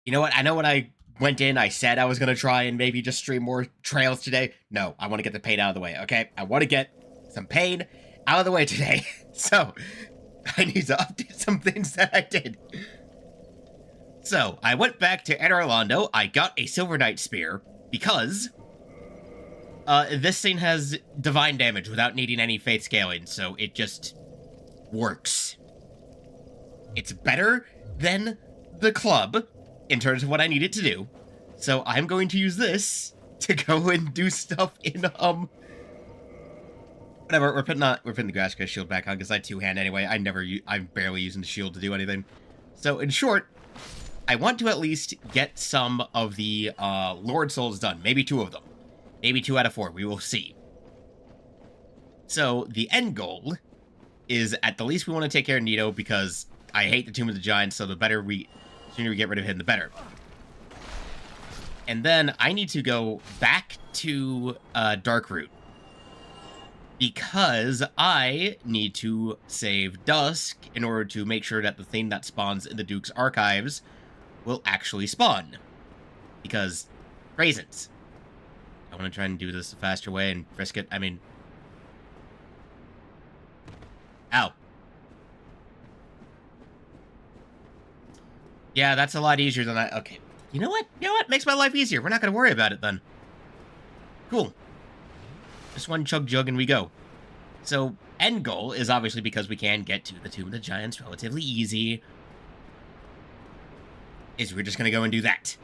You know what? I know when I went in, I said I was going to try and maybe just stream more trails today. No, I want to get the pain out of the way, okay? I want to get some pain out of the way today. So, I need to update some things that I did. So, I went back to Ed Orlando. I got a Silver Knight Spear because this thing has divine damage without needing any faith scaling, so it just works. It's better than the club in terms of what I need it to do. So I'm going to use this to go and do stuff in, whatever, we're putting the Grass Crest shield back on because I two-hand anyway. I'm barely using the shield to do anything. So in short, I want to at least get some of the, Lord Souls done. Maybe 2 of them. Maybe 2 out of 4. We will see. So the end goal is at the least we want to take care of Nito because I hate the Tomb of the Giants, so the sooner we get rid of him, the better. And then I need to go back to Darkroot because I need to save Dusk in order to make sure that the thing that spawns in the Duke's archives will actually spawn. Because reasons. I want to try and do this a faster way and risk it. I mean, ow. Yeah, that's a lot easier than I... Okay. You know what? You know what? Makes my life easier. We're not going to worry about it then. Cool. Just one chug jug and we go. So, end goal is obviously because we can get to the Tomb of the Giants relatively easy. Is we're just going to go and do that.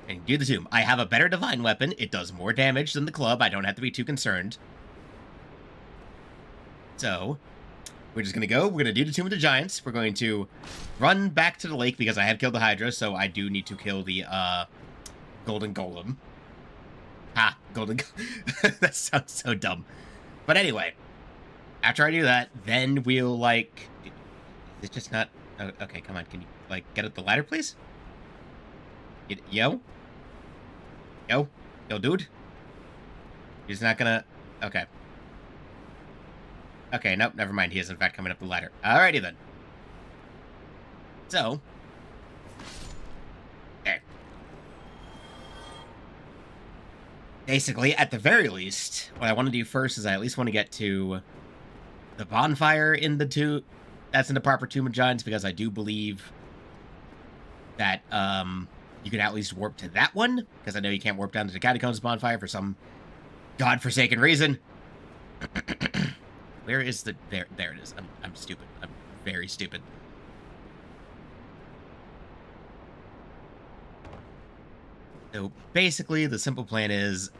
And do the tomb. I have a better divine weapon. It does more damage than the club. I don't have to be too concerned. So, we're just going to go. We're going to do the Tomb of the Giants. We're going to run back to the lake because I have killed the Hydra, so I do need to kill the Golden Golem. Ha! Golden Golem. That sounds so dumb. But anyway, after I do that, then we'll, like... It's just not... Oh, okay, come on. Can you, like, get up the ladder, please? Yo? Yo? Yo, dude? He's not gonna... Okay. Okay, nope, never mind. He is, in fact, coming up the ladder. Alrighty, then. So. There. Basically, at the very least, what I want to do first is I at least want to get to the bonfire in the tomb. That's in the proper Tomb of Giants, because I do believe that, you can at least warp to that one, because I know you can't warp down to the Catacombs bonfire for some godforsaken reason. Where is the... There it is. I'm stupid. I'm very stupid. So, basically, the simple plan is...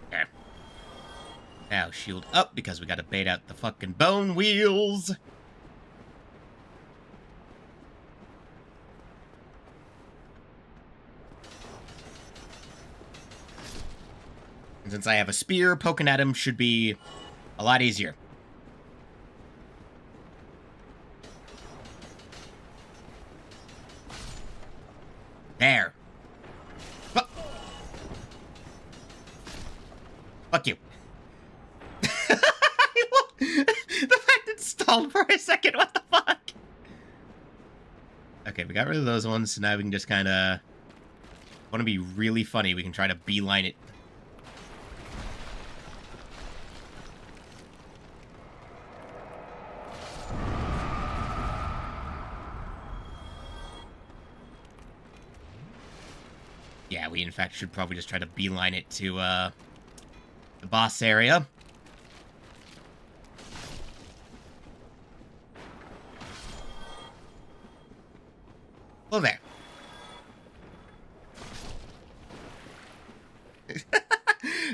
There. Now, shield up, because we gotta bait out the fucking bone wheels. And since I have a spear, poking at him should be a lot easier. There. Fuck you. The fact it stalled for a second, what the fuck? Okay, we got rid of those ones, so now we can just kind of... Want to be really funny, we can try to beeline it. Yeah, we in fact should probably just try to beeline it to, the boss area. Well, there.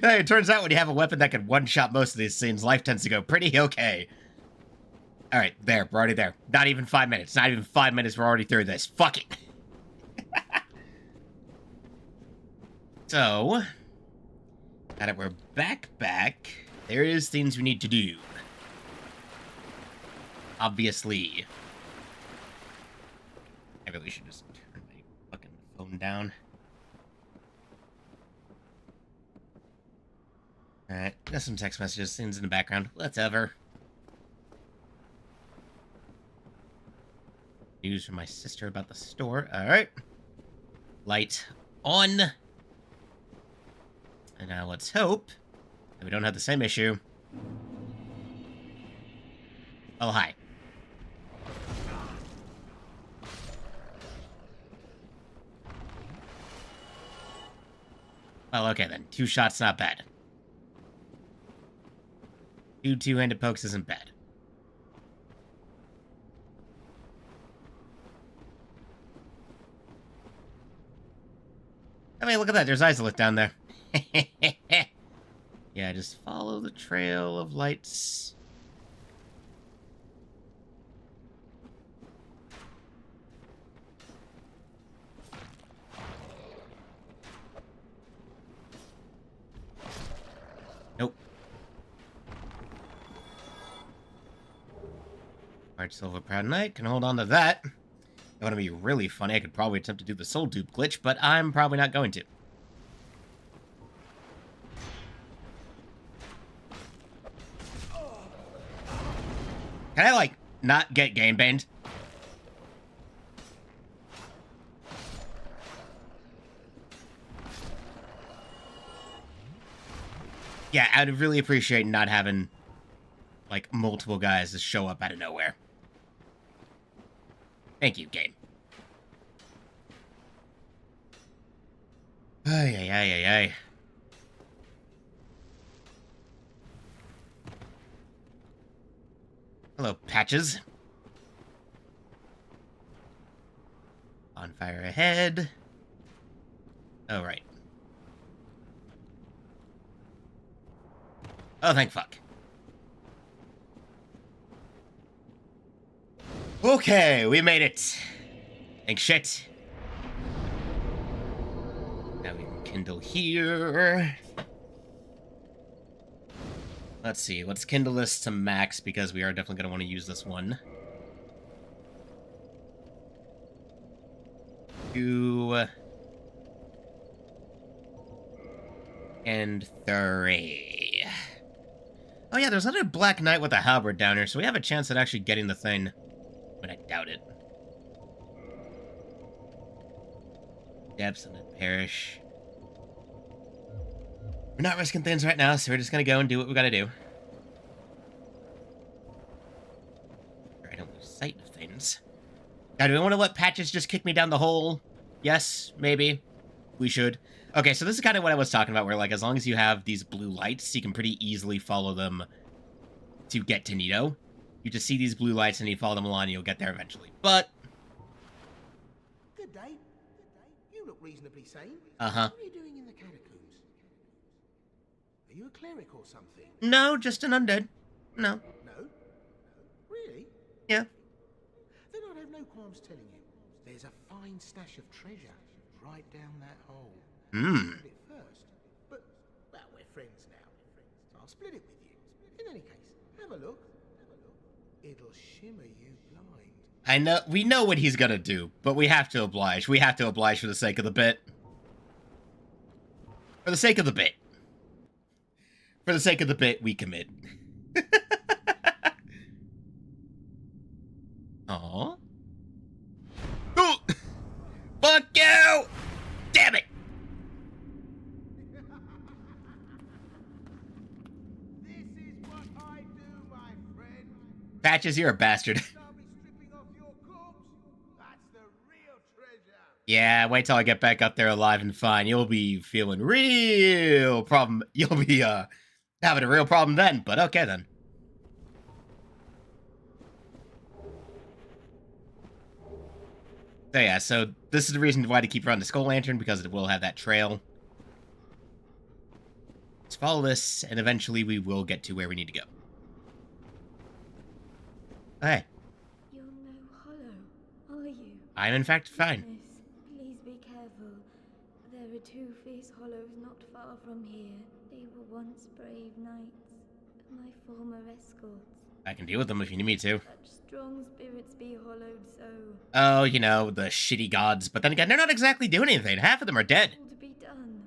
Hey, it turns out when you have a weapon that can one-shot most of these things, life tends to go pretty okay. Alright, there, we're already there. Not even 5 minutes. Not even 5 minutes, we're already through this. Fuck it. So, now that we're back, there is things we need to do. Obviously. I really should just turn my fucking phone down. Alright, got some text messages, things in the background. Whatever. News from my sister about the store. Alright. Light on. And now let's hope that we don't have the same issue. Oh, hi. Well, okay then. 2 shots, not bad. 2 two-handed pokes isn't bad. I mean, look at that. There's Isolith down there. Yeah, just follow the trail of lights. Nope. Large Silver Proud Knight can hold on to that. It would be really funny. I could probably attempt to do the soul dupe glitch, but I'm probably not going to. Can I, like, not get game banned? Yeah, I'd really appreciate not having, like, multiple guys just show up out of nowhere. Thank you, game. Ay, ay, ay, ay, ay. Hello, Patches. Bonfire ahead. Oh, right. Oh, thank fuck. Okay, we made it. Thank shit. Now we can kindle here. Let's see. Let's kindle this to max because we are definitely going to want to use this one. 2 and 3. Oh yeah, there's another Black Knight with a halberd down here, so we have a chance at actually getting the thing. But I doubt it. Depths and then perish. We're not risking things right now, so we're just gonna go and do what we gotta do. I don't lose sight of things. Now, do we want to let Patches just kick me down the hole? Yes, maybe. We should. Okay, so this is kind of what I was talking about, where, like, as long as you have these blue lights, you can pretty easily follow them to get to Nito. You just see these blue lights and you follow them along and you'll get there eventually. But... Good day. Good day. You look reasonably sane. Uh-huh. What are you doing in the catacombs? Are you a cleric or something? No, just an undead. No. No? Really? Yeah. Then I'd have no qualms telling you. There's a fine stash of treasure right down that hole. Hmm. It first. But, well, we're friends now. So I'll split it with you. In any case, have a look. It'll shimmer you blind. I know, we know what he's gonna do, but we have to oblige. We have to oblige for the sake of the bit. For the sake of the bit. For the sake of the bit, we commit. Aww. Ooh! Fuck you! Damn it! This is what I do, my friend. Patches, you're a bastard. I'll be stripping off your corpse. That's the real treasure. Yeah, wait till I get back up there alive and fine. You'll be feeling real problem. You'll be, having a real problem then, but okay then. So yeah, so this is the reason why to keep around the Skull Lantern, because it will have that trail. Let's follow this, and eventually we will get to where we need to go. Hey. You're no hollow, are you? I am in fact fine. Yes, please be careful. There are 2 fierce hollows not far from here. They were once brave knights, my former escorts. I can deal with them if you need me to. Such strong spirits be hollowed so. Oh, you know, the shitty gods. But then again, they're not exactly doing anything. Half of them are dead. All to be done.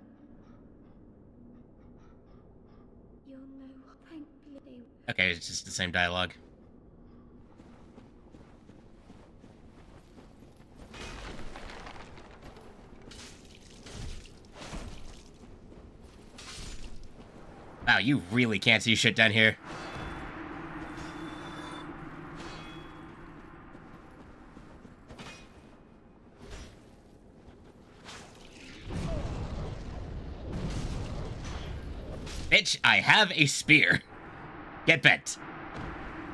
You're no thankfully. Okay, it's just the same dialogue. Wow, you really can't see shit down here. Bitch, I have a spear. Get bent.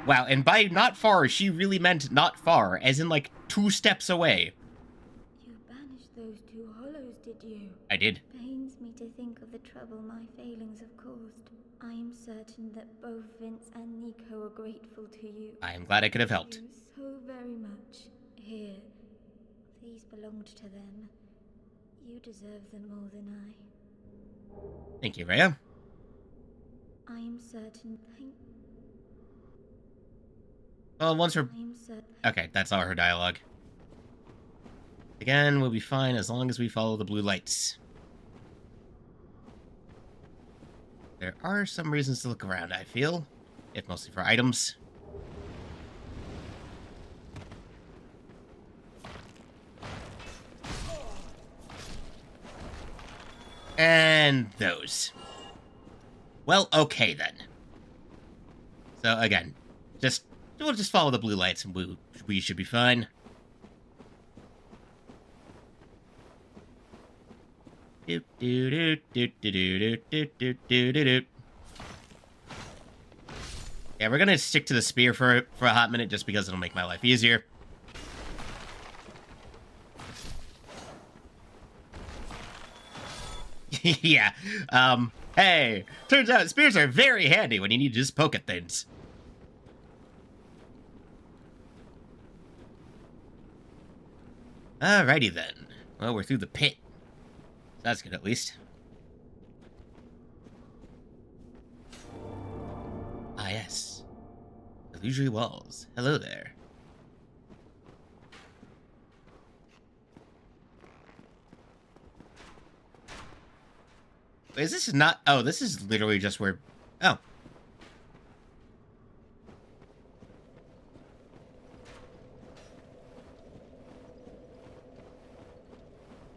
Wow, and by not far, she really meant not far, as in like 2 steps away. You banished those 2 hollows, did you? I did. Pains me to think of the trouble my failings have caused. I am certain that both Vince and Nico are grateful to you. I am glad I could have helped. You so very much. Here, these belonged to them. You deserve them more than I. Thank you, Heya. I am certain. Well, once we're... I am certain. Okay, that's all her dialogue. Again, we'll be fine as long as we follow the blue lights. There are some reasons to look around, I feel. If mostly for items. And those. Well, okay then. So again, we'll just follow the blue lights and we should be fine. Yeah, we're gonna stick to the spear for a hot minute just because it'll make my life easier. Yeah. Hey, turns out spears are very handy when you need to just poke at things. Alrighty then. Well, we're through the pit. That's good, at least. Ah, yes. Illusory walls. Hello there. Wait, is this not... Oh, this is literally just where... Oh.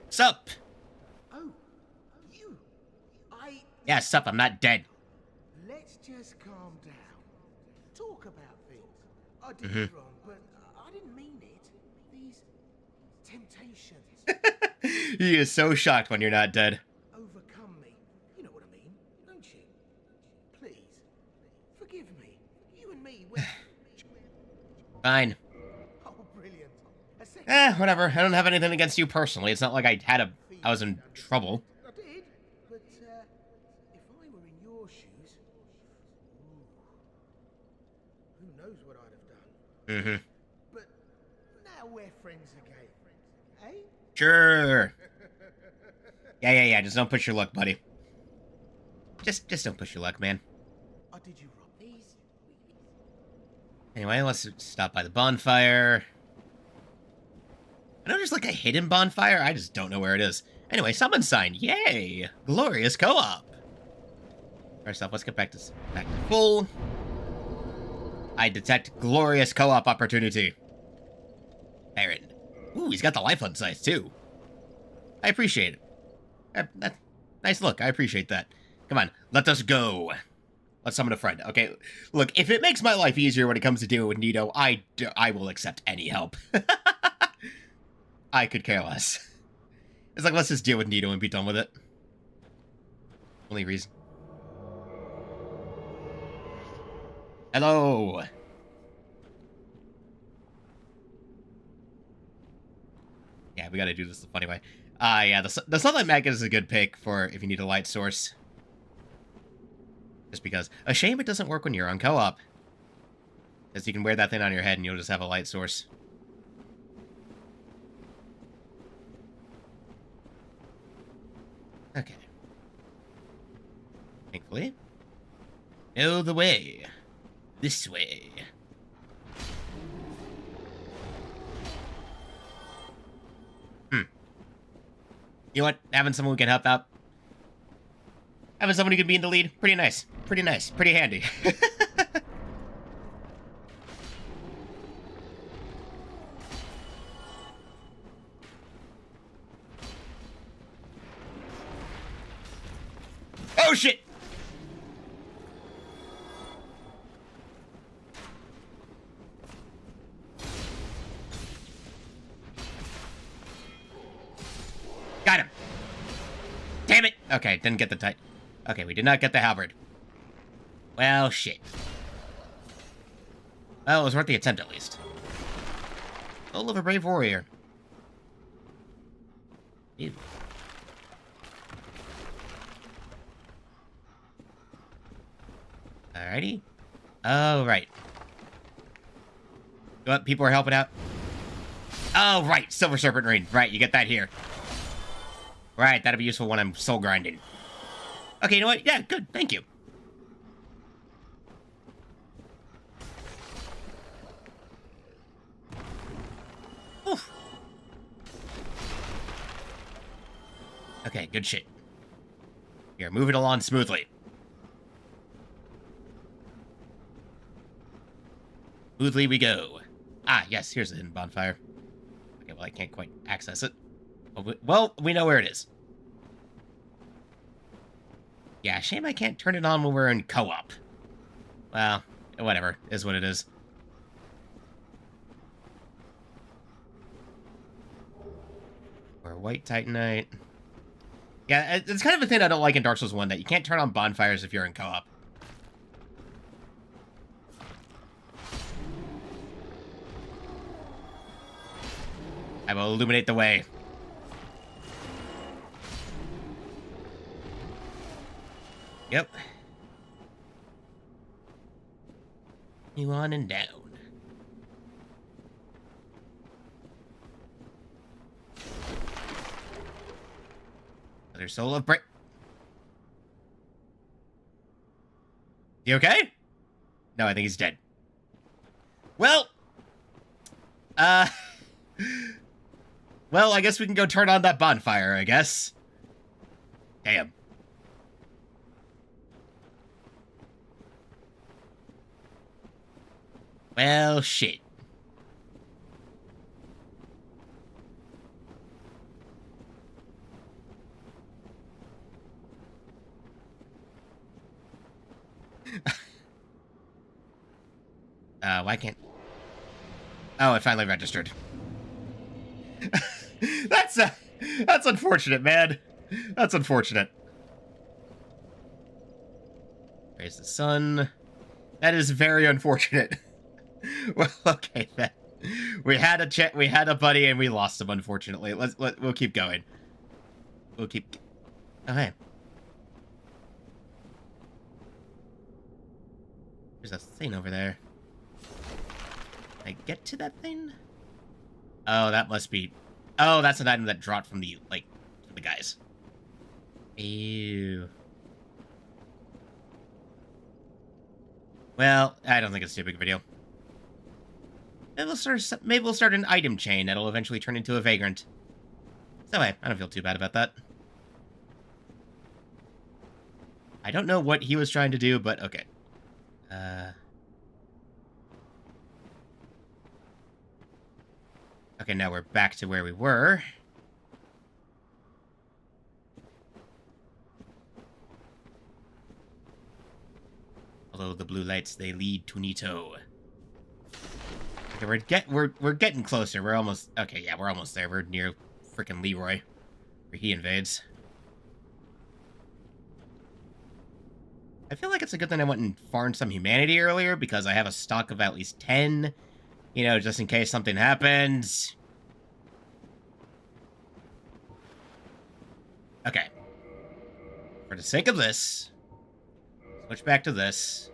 Sup? Oh, you. Yeah, sup, I'm not dead. Let's just calm down. Talk about things. I did it wrong, but I didn't mean it. These temptations He is so shocked when you're not dead. overcome me. You know what I mean, don't you? Please, forgive me. You and me, we're... Fine. Oh, brilliant. A second. Whatever. I don't have anything against you personally. It's not like I was in trouble. I did, but if I were in your shoes, who knows what I'd have done. Mm-hmm. But now we're friends again, eh? Sure. Yeah. Just don't push your luck, buddy. Just don't push your luck, man. Or did you rob these? Anyway, let's stop by the bonfire. I know there's like a hidden bonfire. I just don't know where it is. Anyway, summon sign. Yay! Glorious co-op. First off, let's get back to full. I detect glorious co-op opportunity. Baron. Ooh, he's got the life hunt size too. I appreciate it. Nice look. I appreciate that. Come on, let us go. Let's summon a friend. Okay, look, if it makes my life easier when it comes to dealing with Nito, I will accept any help. I could care less. It's like, let's just deal with Nito and be done with it. Only reason. Hello. Yeah, we gotta do this the funny way. Yeah, the Sunlight Magnet is a good pick for if you need a light source. Just because. A shame it doesn't work when you're on co-op. Because you can wear that thing on your head and you'll just have a light source. Okay. Thankfully. Know the way. This way. You know what? Having someone who can help out. Having someone who can be in the lead. Pretty nice. Pretty nice. Pretty handy. Oh, shit! Okay, didn't get the tight. Okay, we did not get the halberd. Well, shit. Well, it was worth the attempt, at least. Soul of a brave warrior. Ew. Alrighty. Oh, right. What, people are helping out? Oh, right. Silver Serpent Ring. Right, you get that here. Right, that'll be useful when I'm soul grinding. Okay, you know what? Yeah, good. Thank you. Oof. Okay, good shit. Here, moving along smoothly. Smoothly we go. Ah, yes, here's the hidden bonfire. Okay, well, I can't quite access it. Well, we know where it is. Yeah, shame I can't turn it on when we're in co-op. Well, whatever. Is what it is. Or white titanite. Yeah, it's kind of a thing I don't like in Dark Souls 1, that you can't turn on bonfires if you're in co-op. I will illuminate the way. Yep. You on and down. Another soul of break. You okay? No, I think he's dead. Well, well, I guess we can go turn on that bonfire, I guess. Damn. Well, shit. Why can't... Oh, it finally registered. That's unfortunate, man. That's unfortunate. Praise the sun. That is very unfortunate. Well, okay then. We had a buddy and we lost him, unfortunately. We'll keep going. We'll keep... Oh, hey. There's a thing over there. Can I get to that thing? Oh, that must be... Oh, that's an item that dropped from the, like, from the guys. Ew. Well, I don't think it's too big a video. Maybe we'll start an item chain that'll eventually turn into a vagrant. So, hey, I don't feel too bad about that. I don't know what he was trying to do, but okay. Okay, now we're back to where we were. Although the blue lights, they lead to Nito. Okay, we're getting closer. We're almost... Okay, yeah, we're almost there. We're near freaking Leroy, where he invades. I feel like it's a good thing I went and farmed some humanity earlier, because I have a stock of at least 10, you know, just in case something happens. Okay. For the sake of this, switch back to this.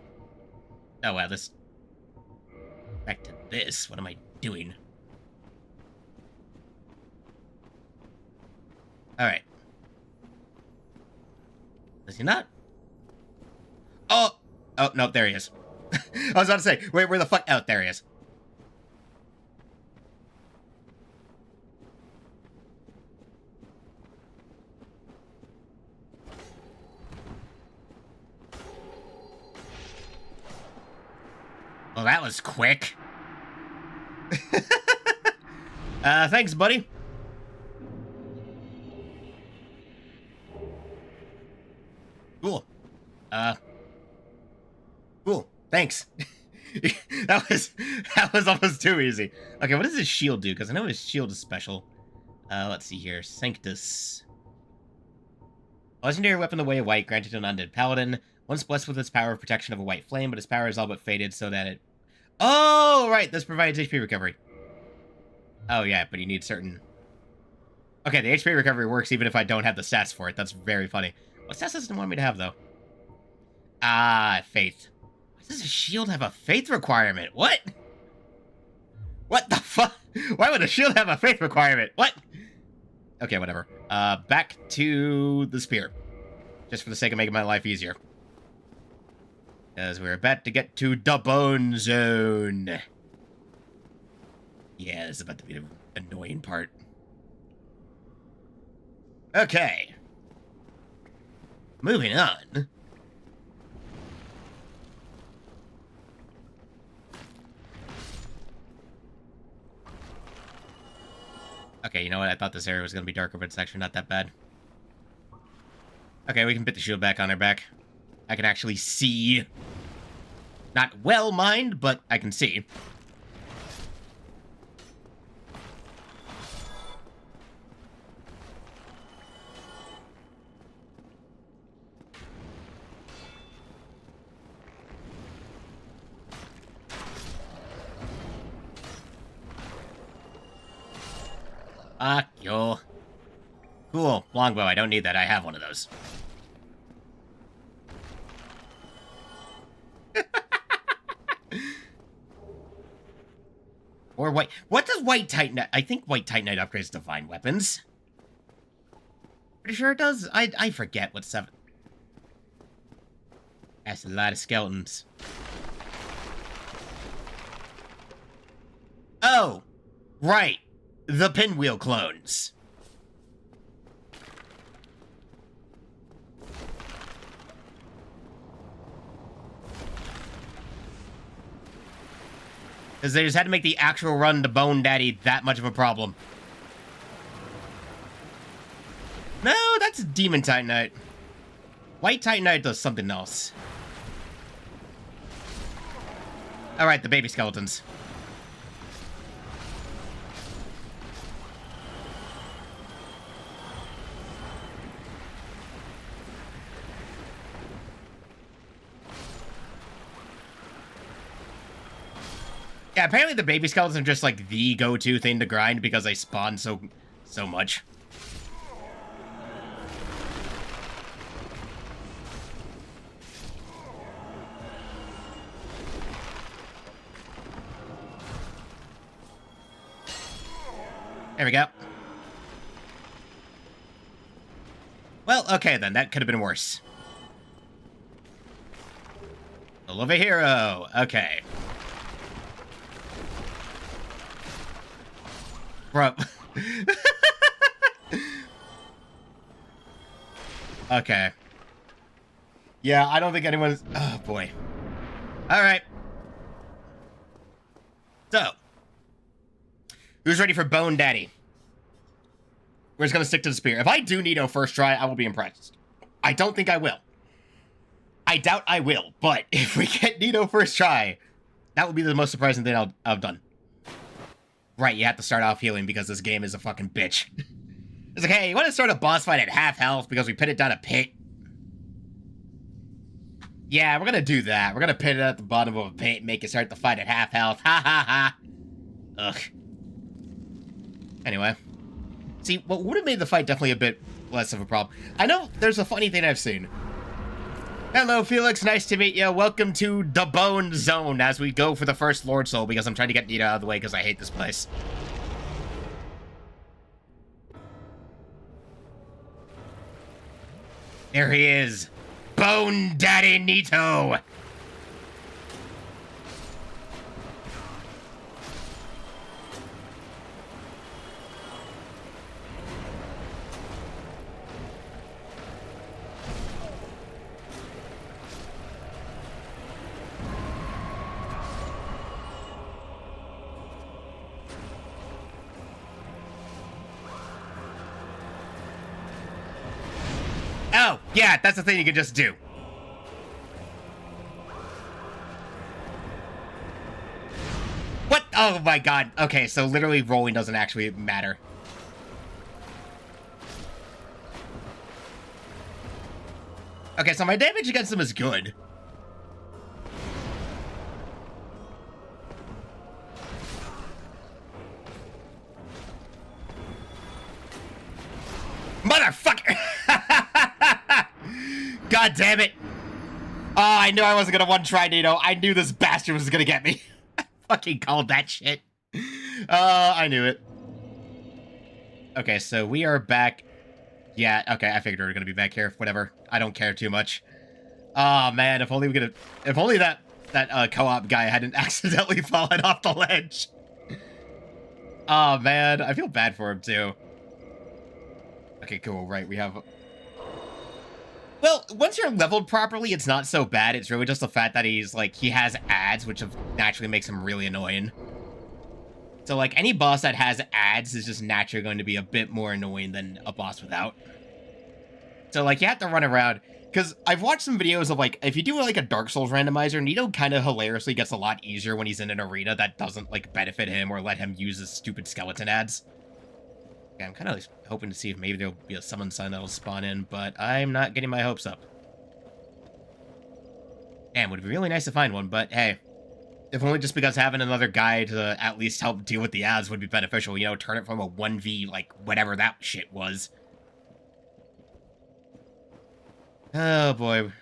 Oh, wow, this... Back to this. What am I doing? Alright. Is he not? Oh! Oh, no, there he is. I was about to say, wait, where the fuck? Oh, there he is. Well, that was quick. Thanks, buddy. Cool. Cool. Thanks. that was almost too easy. Okay, what does his shield do? Because I know his shield is special. Let's see here. Sanctus. Legendary weapon the way of white, granted to an undead paladin. Once blessed with its power of protection of a white flame, but its power is all but faded so that it... Oh, right, this provides HP recovery. Oh, yeah, but you need certain... Okay, the HP recovery works even if I don't have the stats for it. That's very funny. What stats does it want me to have, though? Ah, faith. Why does a shield have a faith requirement? What? What the fuck? Why would a shield have a faith requirement? What? Okay, whatever. Back to the spear. Just for the sake of making my life easier. As we're about to get to the bone zone. Yeah, this is about to be the annoying part. Okay. Moving on. Okay, you know what? I thought this area was going to be darker, but it's actually not that bad. Okay, we can put the shield back on her back. I can actually see. Not well, mind, but I can see. Fuck you. Cool. Longbow. I don't need that. I have one of those. Or white. What does white Titanite? I think white Titanite upgrades divine weapons. Pretty sure it does. I forget what 7. That's a lot of skeletons. Oh, right. The pinwheel clones. Because they just had to make the actual run to Bone Daddy that much of a problem. No, that's Demon Titanite. White Titanite does something else. Alright, the baby skeletons. Yeah, apparently the baby skeletons are just like the go-to thing to grind because they spawn so much. There we go. Well, okay then, that could have been worse. I love a hero. Okay. Bro. Okay. Yeah, I don't think anyone's... Oh, boy. Alright. So. Who's ready for Bone Daddy? We're just gonna stick to the spear. If I do Nito first try, I will be impressed. I don't think I will. I doubt I will, but if we get Nito first try, that would be the most surprising thing I've done. Right, you have to start off healing because this game is a fucking bitch. It's like, hey, you want to start a boss fight at half health because we put it down a pit? Yeah, we're gonna do that. We're gonna pit it at the bottom of a pit and make it start the fight at half health. Ha ha ha. Ugh. Anyway. See, what would have made the fight definitely a bit less of a problem. I know there's a funny thing I've seen. Hello, Felix. Nice to meet you. Welcome to the Bone Zone as we go for the first Lord Soul because I'm trying to get Nita out of the way because I hate this place. There he is. Bone Daddy Nito. Oh, yeah, that's the thing you can just do. What? Oh my god. Okay, so literally rolling doesn't actually matter. Okay, so my damage against him is good. Motherfucker! God damn it! Oh, I knew I wasn't gonna one-try Nino. I knew this bastard was gonna get me. I fucking called that shit. I knew it. Okay, so we are back. Yeah, okay, I figured we were gonna be back here. Whatever. I don't care too much. Oh man, if only that co-op guy hadn't accidentally fallen off the ledge. Oh man, I feel bad for him too. Okay, cool, right, we have... Well, once you're leveled properly, it's not so bad. It's really just the fact that he's, like, he has ads, which naturally makes him really annoying. So, like, any boss that has ads is just naturally going to be a bit more annoying than a boss without. So, like, you have to run around... Because I've watched some videos of, like, if you do, like, a Dark Souls randomizer, Nito kind of hilariously gets a lot easier when he's in an arena that doesn't, like, benefit him or let him use his stupid skeleton ads. Okay, I'm kind of hoping to see if maybe there'll be a summon sign that'll spawn in, but I'm not getting my hopes up. Damn, would be really nice to find one, but hey... If only just because having another guy to at least help deal with the ads would be beneficial, you know, turn it from a 1v, like, whatever that shit was. Oh, boy.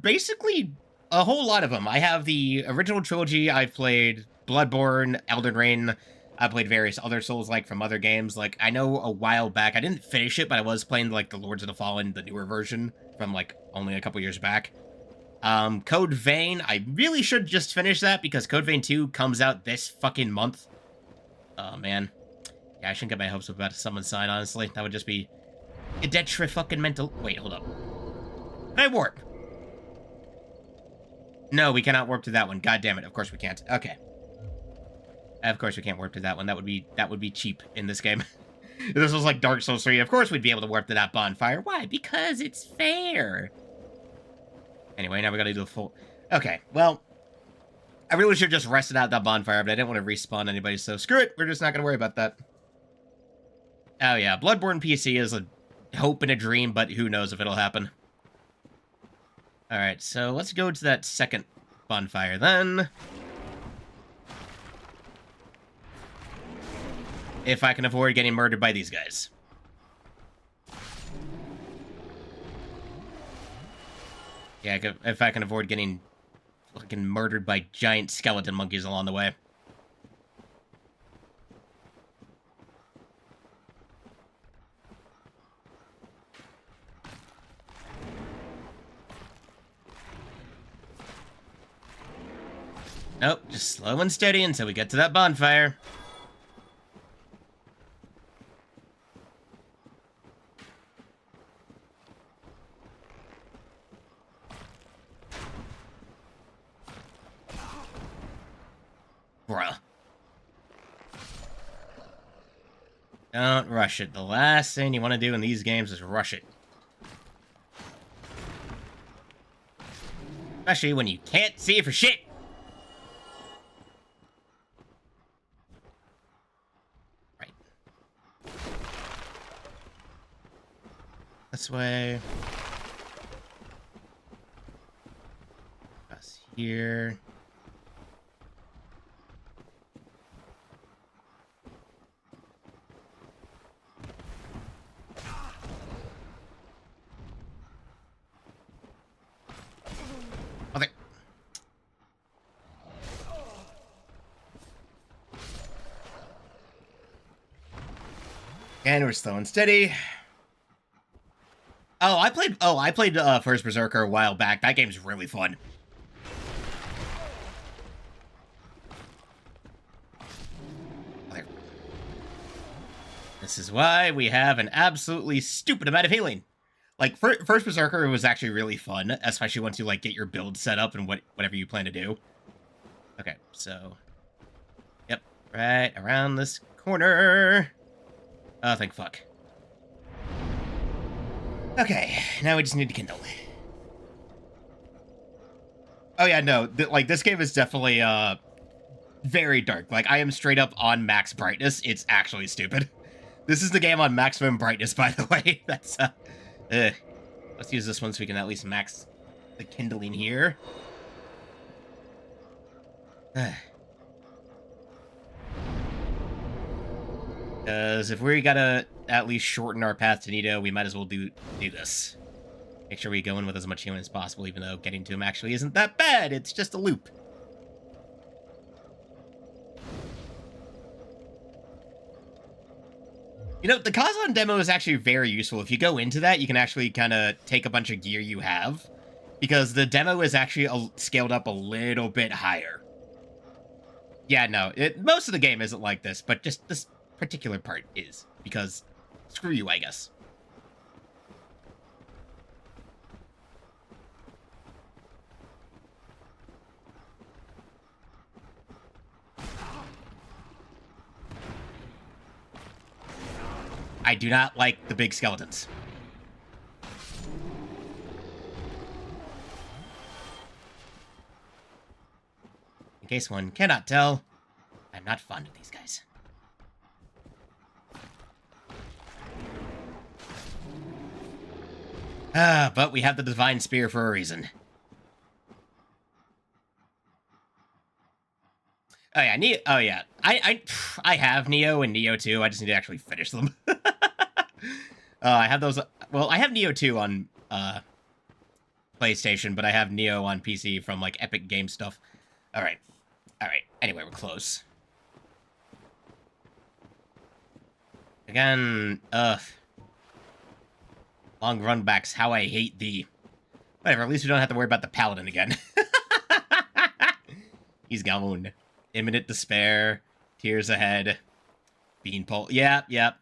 Basically, a whole lot of them. I have the original trilogy. I've played Bloodborne, Elden Ring. I played various other Souls-like from other games. Like, I know a while back, I didn't finish it, but I was playing, like, the Lords of the Fallen, the newer version, from, like, only a couple years back. Code Vein, I really should just finish that, because Code Vein 2 comes out this fucking month. Oh, man. Yeah, I shouldn't get my hopes up about a summon sign, honestly. That would just be a detrimental... Wait, hold up. Can I warp? No, we cannot warp to that one. God damn it. Of course we can't. Okay. Of course we can't warp to that one. That would be cheap in this game. If this was like Dark Souls 3, of course we'd be able to warp to that bonfire. Why? Because it's fair. Anyway, now we gotta do the full... Okay, well... I really should have just rested out that bonfire, but I didn't want to respawn anybody, so screw it. We're just not gonna worry about that. Oh yeah, Bloodborne PC is a hope and a dream, but who knows if it'll happen. Alright, so let's go to that second bonfire then. If I can avoid getting murdered by these guys. Yeah, if I can avoid getting fucking murdered by giant skeleton monkeys along the way. Nope, just slow and steady until we get to that bonfire. Bruh. Don't rush it. The last thing you want to do in these games is rush it. Especially when you can't see for shit. Right. This way. Us here. And we're slow and steady. I played First Berserker a while back. That game's really fun. This is why we have an absolutely stupid amount of healing. Like, First Berserker was actually really fun, especially once you, like, get your build set up and whatever you plan to do. Okay, so... Yep, right around this corner. Oh, thank fuck. Okay, now we just need to kindle. Oh yeah, no, like, this game is definitely, very dark. Like, I am straight up on max brightness. It's actually stupid. This is the game on maximum brightness, by the way. That's, let's use this one so we can at least max the kindling here. Because if we gotta at least shorten our path to Nito, we might as well do this. Make sure we go in with as much healing as possible, even though getting to him actually isn't that bad. It's just a loop. You know, the Kazan demo is actually very useful. If you go into that, you can actually kind of take a bunch of gear you have, because the demo is actually scaled up a little bit higher. Yeah, no, most of the game isn't like this, but just this particular part is, because screw you, I guess. I do not like the big skeletons. In case one cannot tell, I'm not fond of these guys. But we have the Divine Spear for a reason. Oh yeah, Neo. Oh yeah, I have Neo and Neo 2. I just need to actually finish them. I have those. Well, I have Neo 2 on PlayStation, but I have Neo on PC from like Epic Game stuff. All right. Anyway, we're close. Again, long runbacks. How I hate thee. Whatever. At least we don't have to worry about the paladin again. He's gone. Imminent despair, tears ahead, beanpole. Yeah. Right.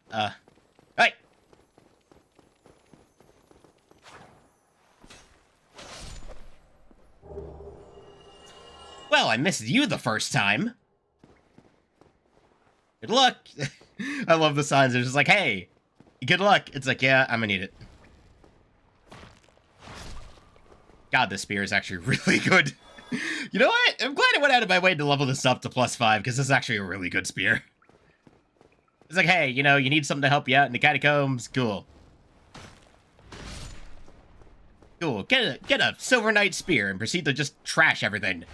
Well, I missed you the first time. Good luck. I love the signs. They're just like, hey, good luck. It's like, yeah, I'm gonna need it. God, this spear is actually really good. You know what? I'm glad I went out of my way to level this up to +5, because this is actually a really good spear. It's like, hey, you know, you need something to help you out in the catacombs? Cool. Cool. Get a Silver Knight spear and proceed to just trash everything.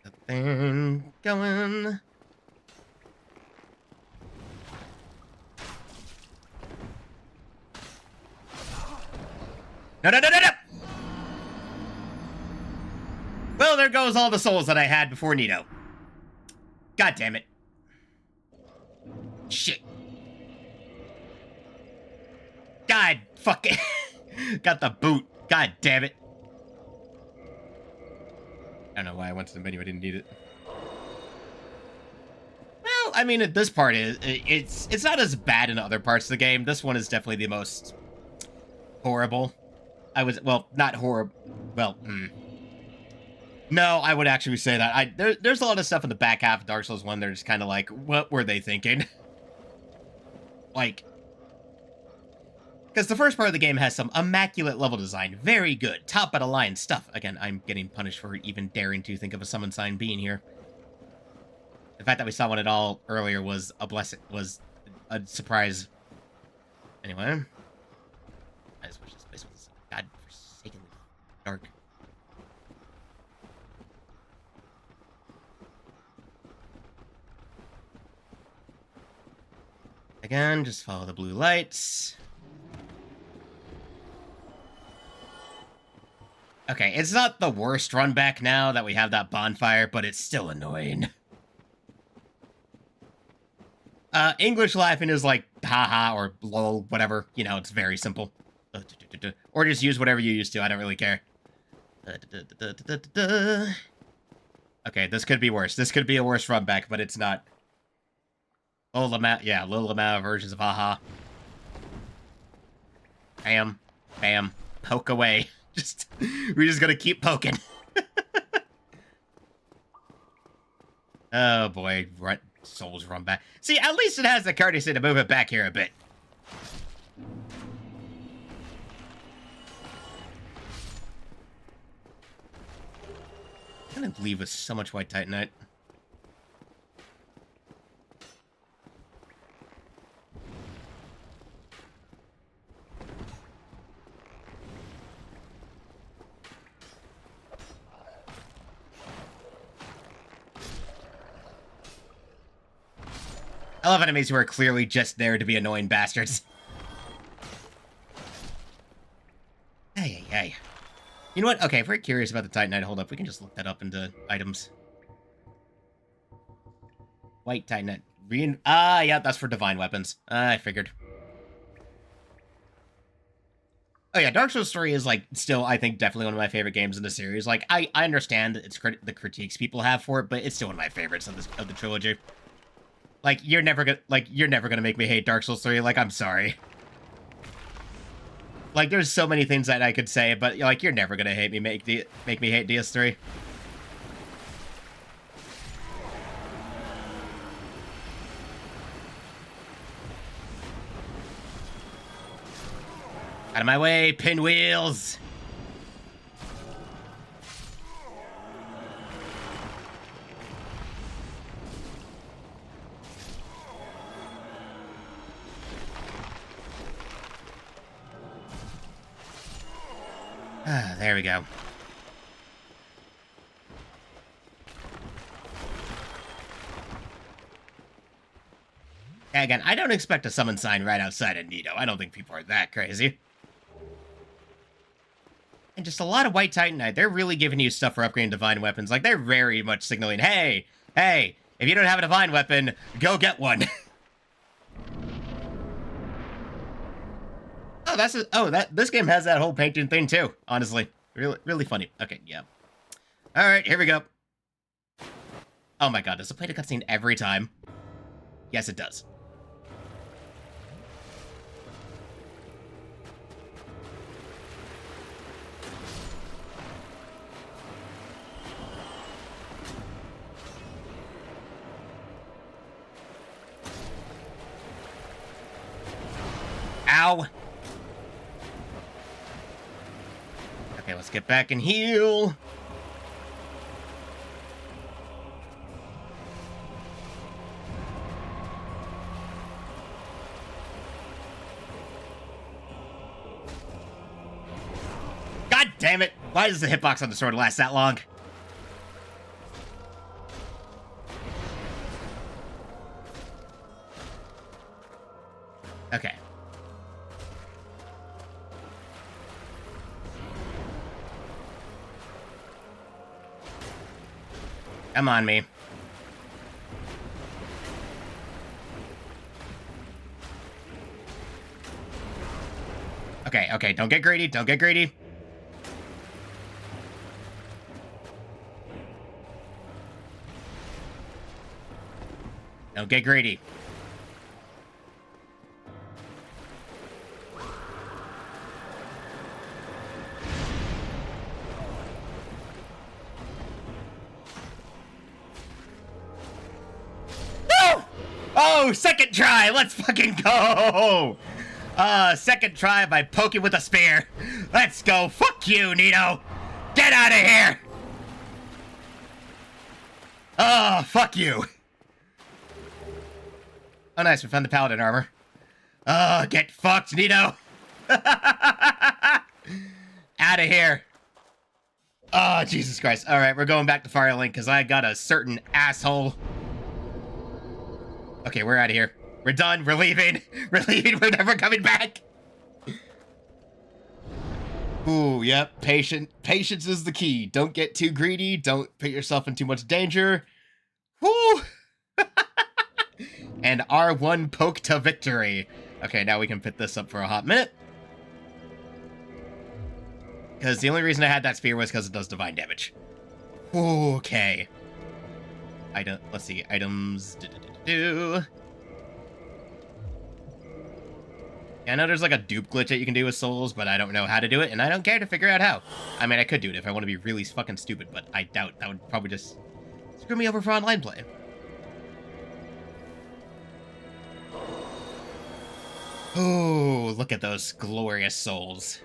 Nothing going. No! Well, there goes all the souls that I had before Nito. God damn it. Shit. God, fuck it. Got the boot. God damn it. I don't know why I went to the menu. I didn't need it. Well, I mean, this part it's not as bad in other parts of the game. This one is definitely the most horrible. Well, not horrible. Well, no, I would actually say that. There's a lot of stuff in the back half of Dark Souls 1. They're just kind of like, what were they thinking? Like, because the first part of the game has some immaculate level design. Very good. Top of the line stuff. Again, I'm getting punished for even daring to think of a summon sign being here. The fact that we saw one at all earlier was a blessing, was a surprise. Anyway. I just wish this place was godforsakenly dark. Again, just follow the blue lights. Okay, it's not the worst run back now that we have that bonfire, but it's still annoying. English laughing is like haha or lol, whatever. You know, it's very simple. Or just use whatever you used to. I don't really care. Okay, this could be worse. This could be a worse run back, but it's not. Little amount of versions of haha. Bam. Bam. Poke away. We're just gonna keep poking. Oh boy, souls run back. See, at least it has the courtesy to move it back here a bit. I'm gonna leave with so much white titanite. I love enemies who are clearly just there to be annoying bastards. Hey. You know what? Okay, if we're curious about the Titanite, hold up. We can just look that up into items. White Titanite. Yeah, that's for divine weapons. I figured. Oh yeah, Dark Souls 3 is, like, still, I think, definitely one of my favorite games in the series. Like, I understand it's the critiques people have for it, but it's still one of my favorites of the trilogy. Like, you're never gonna make me hate Dark Souls 3. Like, I'm sorry. Like, there's so many things that I could say, but, like, you're never gonna make me hate DS3. Out of my way, pinwheels! Ah, there we go. Again, I don't expect a summon sign right outside of Nito. I don't think people are that crazy. And just a lot of white titanite. They're really giving you stuff for upgrading divine weapons. Like, they're very much signaling, hey, if you don't have a divine weapon, go get one. This game has that whole painting thing too, honestly. Really funny. Okay, yeah. Alright, here we go. Oh my god, does it play the cutscene every time? Yes, it does. Ow! Okay, let's get back and heal. God damn it! Why does the hitbox on the sword last that long? Okay. Come on, me. Okay, don't get greedy, don't get greedy. Don't get greedy. Oh, second try! Let's fucking go! Second try by poking with a spear. Let's go! Fuck you, Nito! Get out of here! Oh, fuck you. Oh, nice, we found the paladin armor. Oh, get fucked, Nito! Out of here. Oh, Jesus Christ. Alright, we're going back to Firelink, because I got a certain asshole. Okay, we're out of here. We're done. We're leaving. We're leaving. We're never coming back. Ooh, yep. Patience is the key. Don't get too greedy. Don't put yourself in too much danger. Woo! And R1 poke to victory. Okay, now we can put this up for a hot minute. Because the only reason I had that spear was because it does divine damage. Ooh, okay. Let's see. Items. Yeah, I know there's like a dupe glitch that you can do with souls, but I don't know how to do it, and I don't care to figure out how. I mean, I could do it if I want to be really fucking stupid, but I doubt that would probably just screw me over for online play. Oh, look at those glorious souls.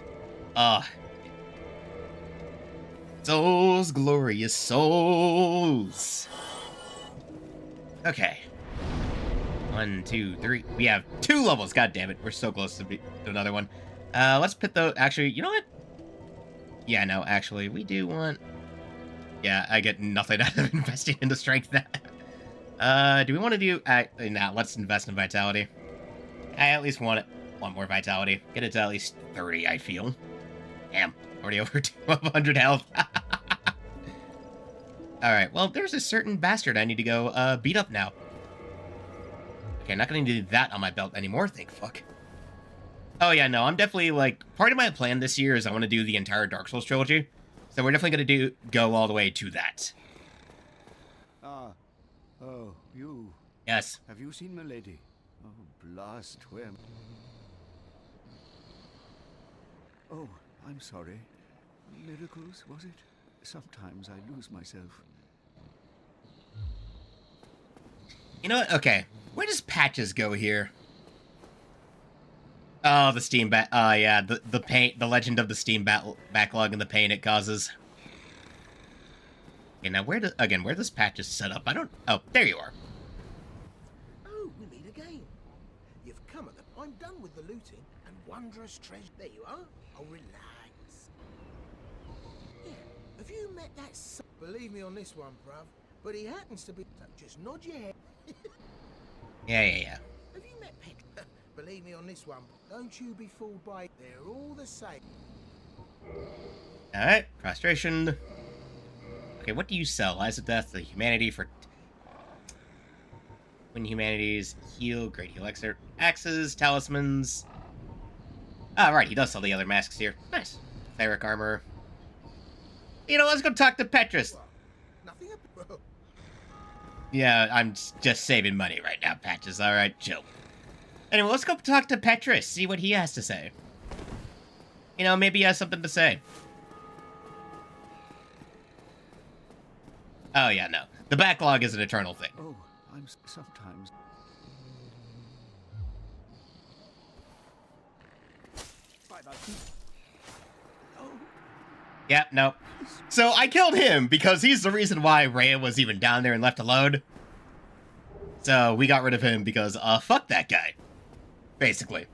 Souls, glorious souls. Okay. 1, 2, 3. We have 2 levels. God damn it. We're so close to another one. Let's put the... Actually, you know what? Yeah, no, actually, we do want... Yeah, I get nothing out of investing into strength. Do we want to do... nah, let's invest in vitality. I at least want more vitality. Get it to at least 30, I feel. Damn, already over 1,200 health. Alright, well, there's a certain bastard I need to go beat up now. Okay, not gonna do that on my belt anymore, thank fuck. Oh yeah, no, I'm definitely, like, part of my plan this year is I want to do the entire Dark Souls trilogy. So we're definitely gonna go all the way to that. Ah, oh, you. Yes. Have you seen Milady? Oh, blast him. Oh, I'm sorry. Miracles, was it? Sometimes I lose myself. You know what? Okay. Where does Patches go here? Oh, the Steam yeah, the pain, the legend of the Steam backlog and the pain it causes. Okay, now where does Patches set up? I don't... Oh, there you are. Oh, we meet again. You've come at the... I'm done with the looting and wondrous treasure. There you are. Oh, relax. Yeah, have you met that son? Believe me on this one, bruv. But he happens to be... So just nod your head. Yeah. Have you met Peck? Believe me on this one. Don't you be fooled by... They're all the same. Alright, prostration. Okay, what do you sell? Eyes of Death, the humanity for... When humanities heal, great heal excerpt. Axes, talismans. Ah, right, he does sell the other masks here. Nice. Ferric armor. You know, let's go talk to Petrus. Nothing about... Yeah, I'm just saving money right now, Patches. Alright, chill. Anyway, let's go talk to Petrus, see what he has to say. You know, maybe he has something to say. Oh, yeah, no. The backlog is an eternal thing. Oh, I'm sometimes... Yeah, no. So I killed him because he's the reason why Heya was even down there and left alone. So we got rid of him because, fuck that guy. Basically.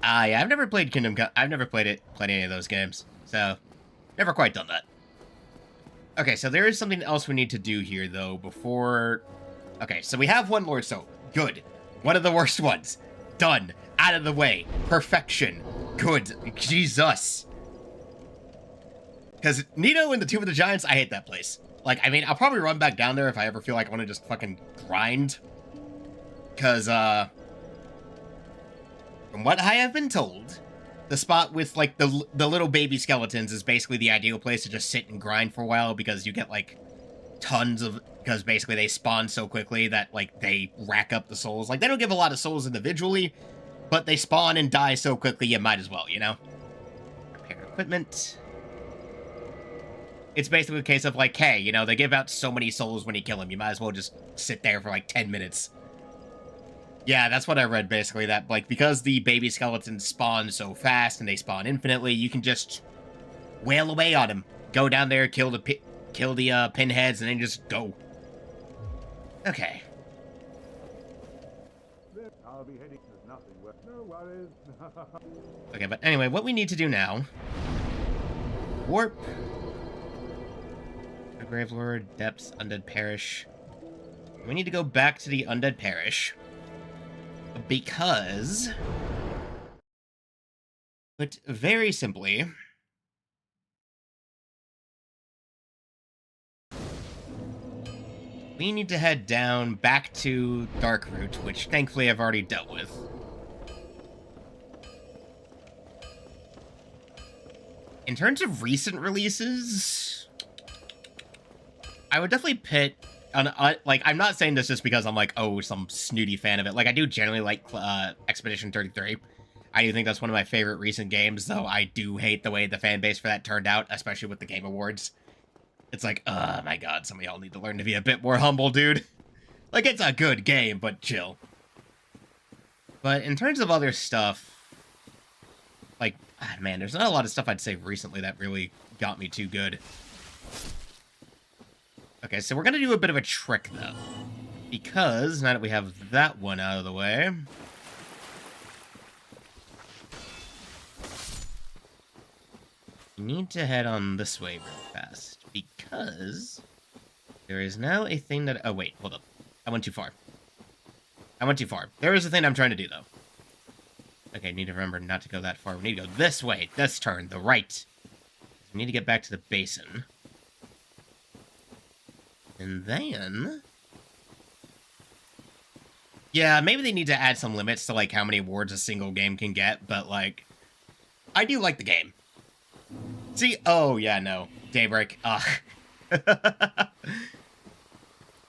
Yeah, I've never played Kingdom Come. I've never played any of those games. So, never quite done that. Okay, so there is something else we need to do here, though, before... Okay, so we have one Lord Soul. Good. One of the worst ones. Done. Out of the way. Perfection. Good. Jesus. Because Nito in the Tomb of the Giants, I hate that place. Like, I mean, I'll probably run back down there if I ever feel like I want to just fucking grind. Because, from what I have been told, the spot with, like, the little baby skeletons is basically the ideal place to just sit and grind for a while because you get, like, tons of... Because basically they spawn so quickly that, like, they rack up the souls. Like, they don't give a lot of souls individually, but they spawn and die so quickly you might as well, you know? Repair equipment... It's basically a case of, like, hey, you know, they give out so many souls when you kill them. You might as well just sit there for, like, 10 minutes. Yeah, that's what I read, basically. That, like, because the baby skeletons spawn so fast and they spawn infinitely, you can just wail away on them. Go down there, kill the pinheads, and then just go. Okay. I'll be heading. There's nothing. No worries. Okay, but anyway, what we need to do now... Warp... Gravelord, Depths, Undead Parish. We need to go back to the Undead Parish. Because... But very simply... We need to head down back to Darkroot, which thankfully I've already dealt with. In terms of recent releases... I would definitely pit on, like, I'm not saying this just because I'm like, oh, some snooty fan of it. Like, I do generally like Expedition 33. I do think that's one of my favorite recent games, though I do hate the way the fan base for that turned out, especially with the Game Awards. It's like, oh my god, some of y'all need to learn to be a bit more humble, dude. Like, it's a good game, but chill. But in terms of other stuff, like, man, there's not a lot of stuff I'd say recently that really got me too good. Okay, so we're gonna do a bit of a trick, though. Because, now that we have that one out of the way... we need to head on this way real fast. Because... there is now a thing that... oh, wait, hold up. I went too far. I went too far. There is a thing I'm trying to do, though. Okay, need to remember not to go that far. We need to go this way, this turn, the right. We need to get back to the basin. And then... yeah, maybe they need to add some limits to, like, how many awards a single game can get, but, like... I do like the game. See? Oh, yeah, no. Daybreak. Ugh.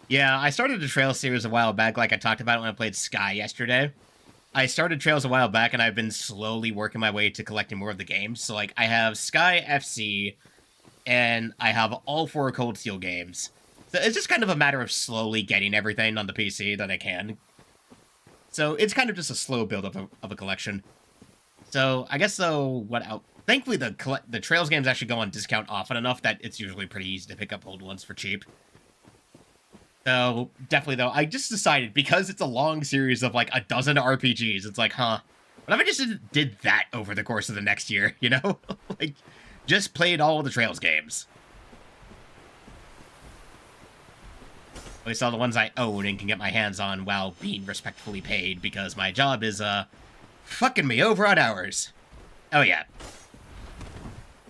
Yeah, I started a Trails series a while back, like I talked about it when I played Sky yesterday. I started Trails a while back, and I've been slowly working my way to collecting more of the games. So, like, I have Sky FC, and I have all 4 Cold Steel games. So it's just kind of a matter of slowly getting everything on the PC that I can. So it's kind of just a slow build of a collection. So I guess, though, thankfully the Trails games actually go on discount often enough that it's usually pretty easy to pick up old ones for cheap. So, definitely, though, I just decided, because it's a long series of, like, a dozen RPGs, it's like, huh, what if I just did that over the course of the next year, you know? Like, just played all of the Trails games. At least all the ones I own and can get my hands on while being respectfully paid, because my job is, fucking me over on hours. Oh, yeah.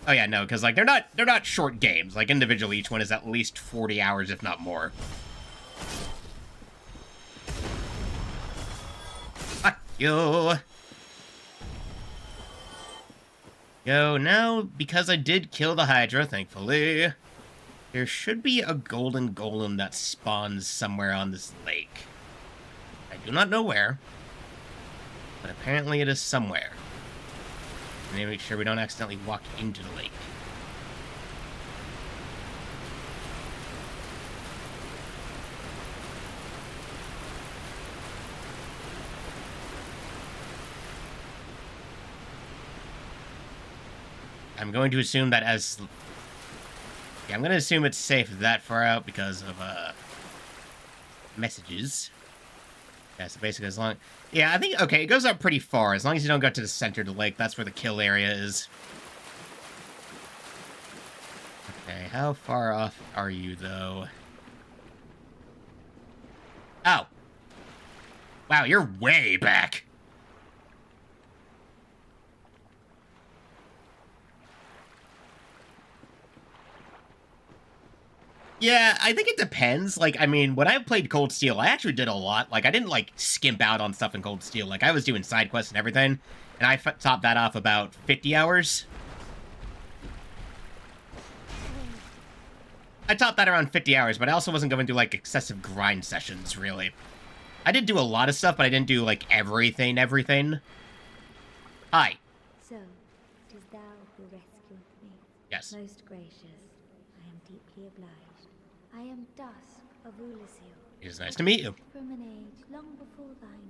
Oh, yeah, no, because, like, they're not short games. Like, individually, each one is at least 40 hours, if not more. Fuck you. Yo, now, because I did kill the Hydra, thankfully, there should be a golden golem that spawns somewhere on this lake. I do not know where, but apparently it is somewhere. We need to make sure we don't accidentally walk into the lake. I'm going to assume that as... yeah, I'm going to assume it's safe that far out because of, messages. Yeah, so basically as long... yeah, I think, okay, it goes up pretty far. As long as you don't go to the center of the lake, that's where the kill area is. Okay, how far off are you, though? Oh! Wow, you're way back! Yeah, I think it depends. Like, I mean, when I played Cold Steel, I actually did a lot. Like, I didn't, like, skimp out on stuff in Cold Steel. Like, I was doing side quests and everything, and I topped that off about 50 hours. I topped that around 50 hours, but I also wasn't going through, like, excessive grind sessions, really. I did do a lot of stuff, but I didn't do, like, everything. Hi. So, it is thou who rescueth me. Yes. Most gracious, I am deeply obliged. I am Dusk of Ulyssil. It is nice to meet you. From an age long before thine.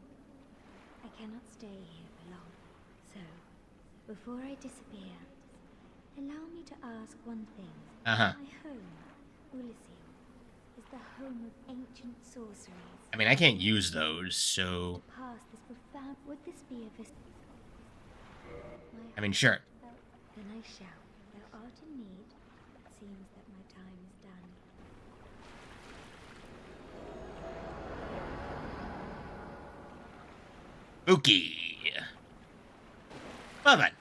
I cannot stay here for long. So, before I disappear, allow me to ask one thing. Uh-huh. My home, Ulyssil, is the home of ancient sorceries. I mean, I can't use those, so... To pass this profound... would this be of a... I mean, sure. Well, then I shall. Thou art in need. It seems that my time is done. Spooky. Well then.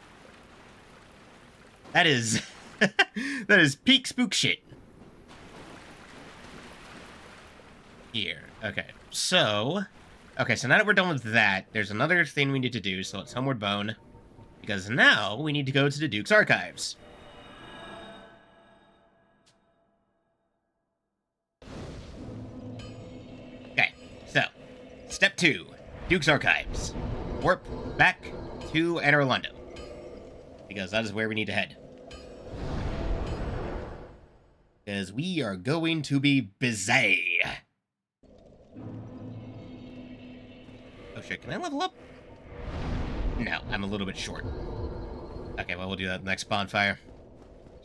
That is... that is peak spook shit. Here. Okay, so... okay, so now that we're done with that, there's another thing we need to do, so it's Homeward Bone. Because now we need to go to the Duke's Archives. Okay, so, step 2, Duke's Archives. Warp back to Anne Orlando. Because that is where we need to head. Because we are going to be busy. Oh shit, can I level up? No, I'm a little bit short. Okay, well, we'll do that next bonfire.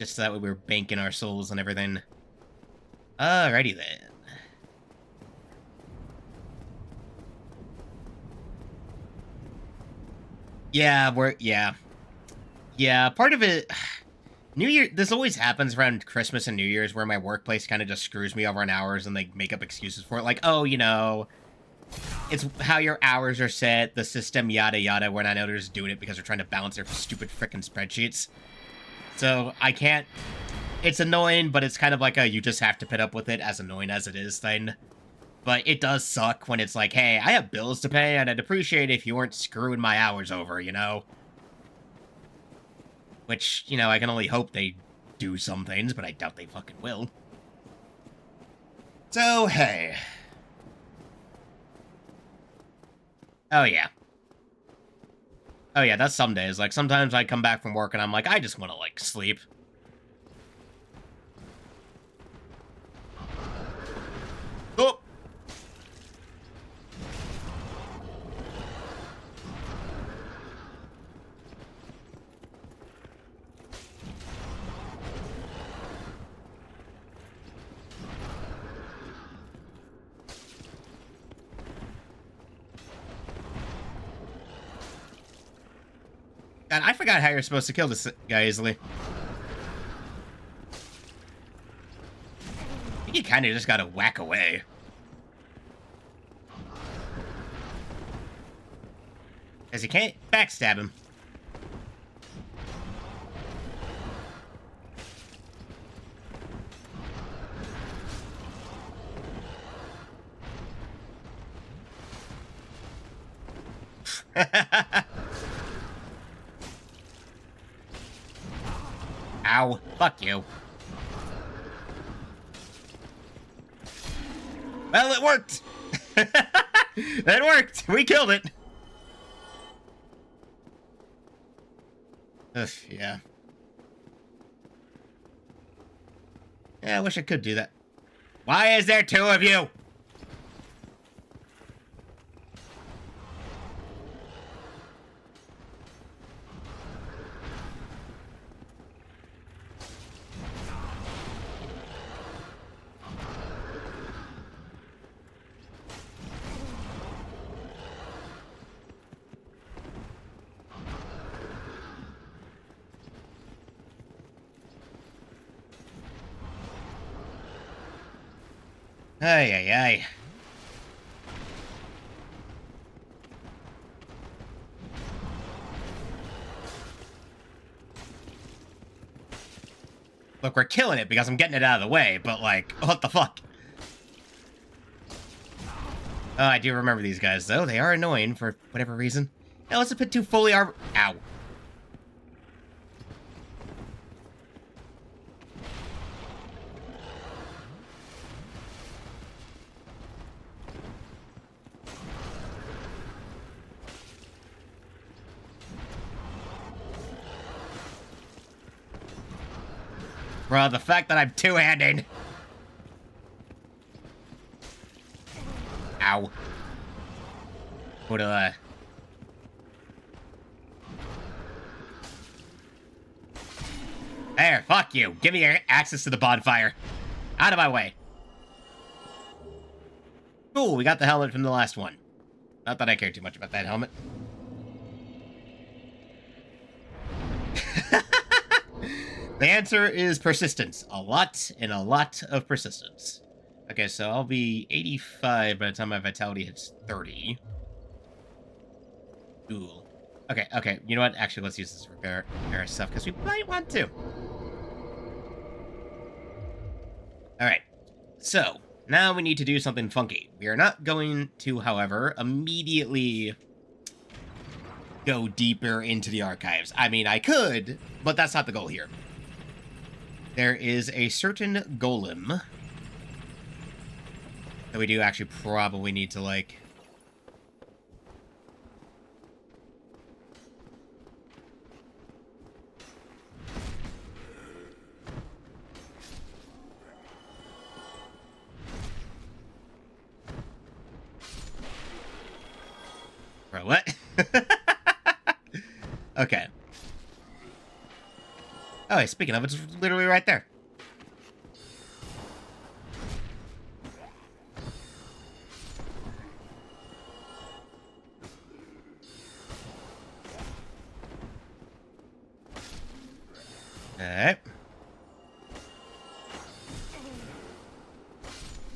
Just so that way we're banking our souls and everything. Alrighty then. Yeah, part of it... New Year, this always happens around Christmas and New Year's where my workplace kind of just screws me over on hours and they make up excuses for it. Like, oh, you know, it's how your hours are set, the system, yada yada, when I know they're just doing it because they're trying to balance their stupid frickin' spreadsheets. So, I can't... It's annoying, but it's kind of like a you just have to put up with it, as annoying as it is thing. But it does suck when it's like, hey, I have bills to pay, and I'd appreciate it if you weren't screwing my hours over, you know? Which, you know, I can only hope they do some things, but I doubt they fucking will. So, hey. Oh, yeah. Oh, yeah, that's some days. Like, sometimes I come back from work and I'm like, I just want to, like, sleep. Oh! God, I forgot how you're supposed to kill this guy easily. I think you kind of just gotta whack away. Because you can't backstab him. Ow. Fuck you. Well, it worked! It worked! We killed it! Ugh, yeah. Yeah, I wish I could do that. Why is there two of you? Ay, ay, ay. Look, we're killing it because I'm getting it out of the way, but, like, what the fuck? Oh, I do remember these guys, though. They are annoying for whatever reason. Now, it's a bit too fully armor... Ow. Bro, the fact that I'm two-handed. Ow. What do I... There, fuck you. Give me your access to the bonfire. Out of my way. Cool, we got the helmet from the last one. Not that I care too much about that helmet. The answer is persistence. A lot and a lot of persistence. Okay, so I'll be 85 by the time my vitality hits 30. Cool. Okay, you know what? Actually, let's use this repair stuff, because we might want to. Alright, so, now we need to do something funky. We are not going to, however, immediately go deeper into the archives. I mean, I could, but that's not the goal here. There is a certain golem that we do actually probably need to, like... Bro, what? Okay. Oh, hey, speaking of, it's literally right there. Alright.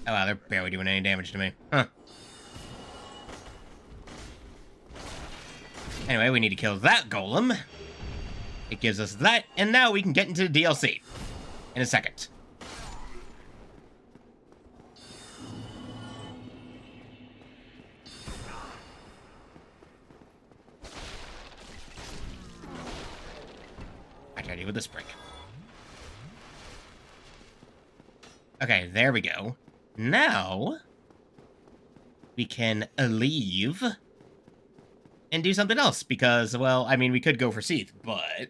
Oh wow, they're barely doing any damage to me. Huh. Anyway, we need to kill that golem. It gives us that, and now we can get into the DLC. In a second. I tried to with this brick. Okay, there we go. Now, we can leave and do something else, because, well, I mean, we could go for Seath, but...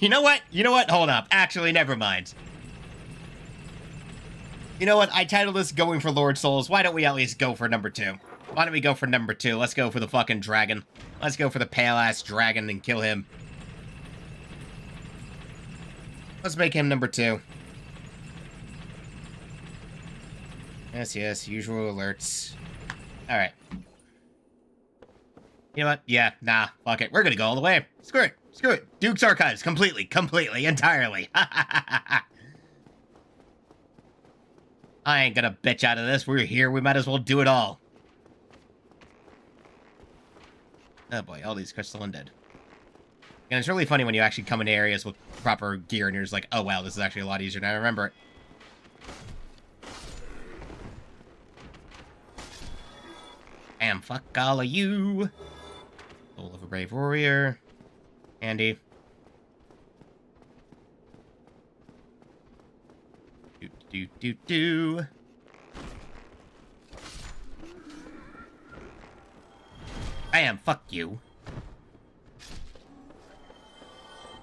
You know what? You know what? Hold up. Actually, never mind. You know what? I titled this Going for Lord Souls. Why don't we at least go for number 2? Why don't we go for number 2? Let's go for the fucking dragon. Let's go for the pale-ass dragon and kill him. Let's make him number 2. Yes, yes, usual alerts. Alright. You know what? Yeah, nah, fuck it. We're gonna go all the way. Screw it. Screw it. Duke's Archives. Completely, entirely. I ain't gonna bitch out of this. We're here. We might as well do it all. Oh boy, all these crystal undead. And it's really funny when you actually come into areas with proper gear and you're just like, oh wow, this is actually a lot easier than I remember it. And fuck all of you. Soul of a Brave Warrior. Andy. Do. Bam, fuck you.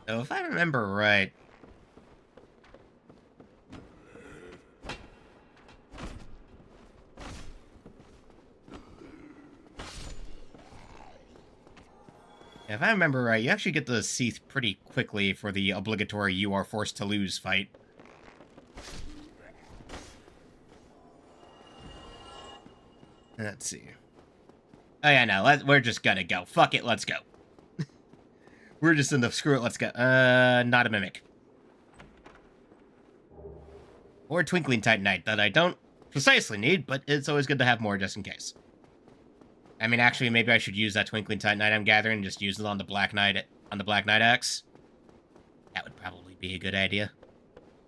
So if I remember right... If I remember right, you actually get the Seath pretty quickly for the obligatory you are forced to lose fight. Let's see. Oh yeah, no, we're just gonna go. Fuck it, let's go. We're just in the screw it, let's go. Not a mimic. Or Twinkling Titanite that I don't precisely need, but it's always good to have more just in case. I mean, actually, maybe I should use that Twinkling Titanite I'm gathering and just use it on the Black Knight axe. That would probably be a good idea.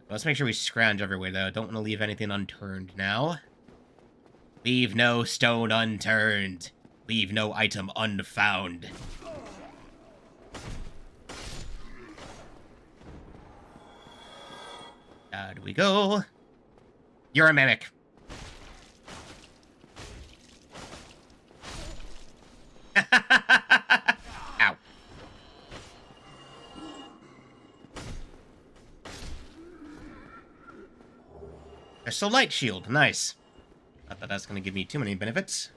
Let's make sure we scrounge everywhere, though. Don't want to leave anything unturned now. Leave no stone unturned. Leave no item unfound. How do we go? You're a mimic. Ow. Crystal Light Shield. Nice. Not that that's going to give me too many benefits.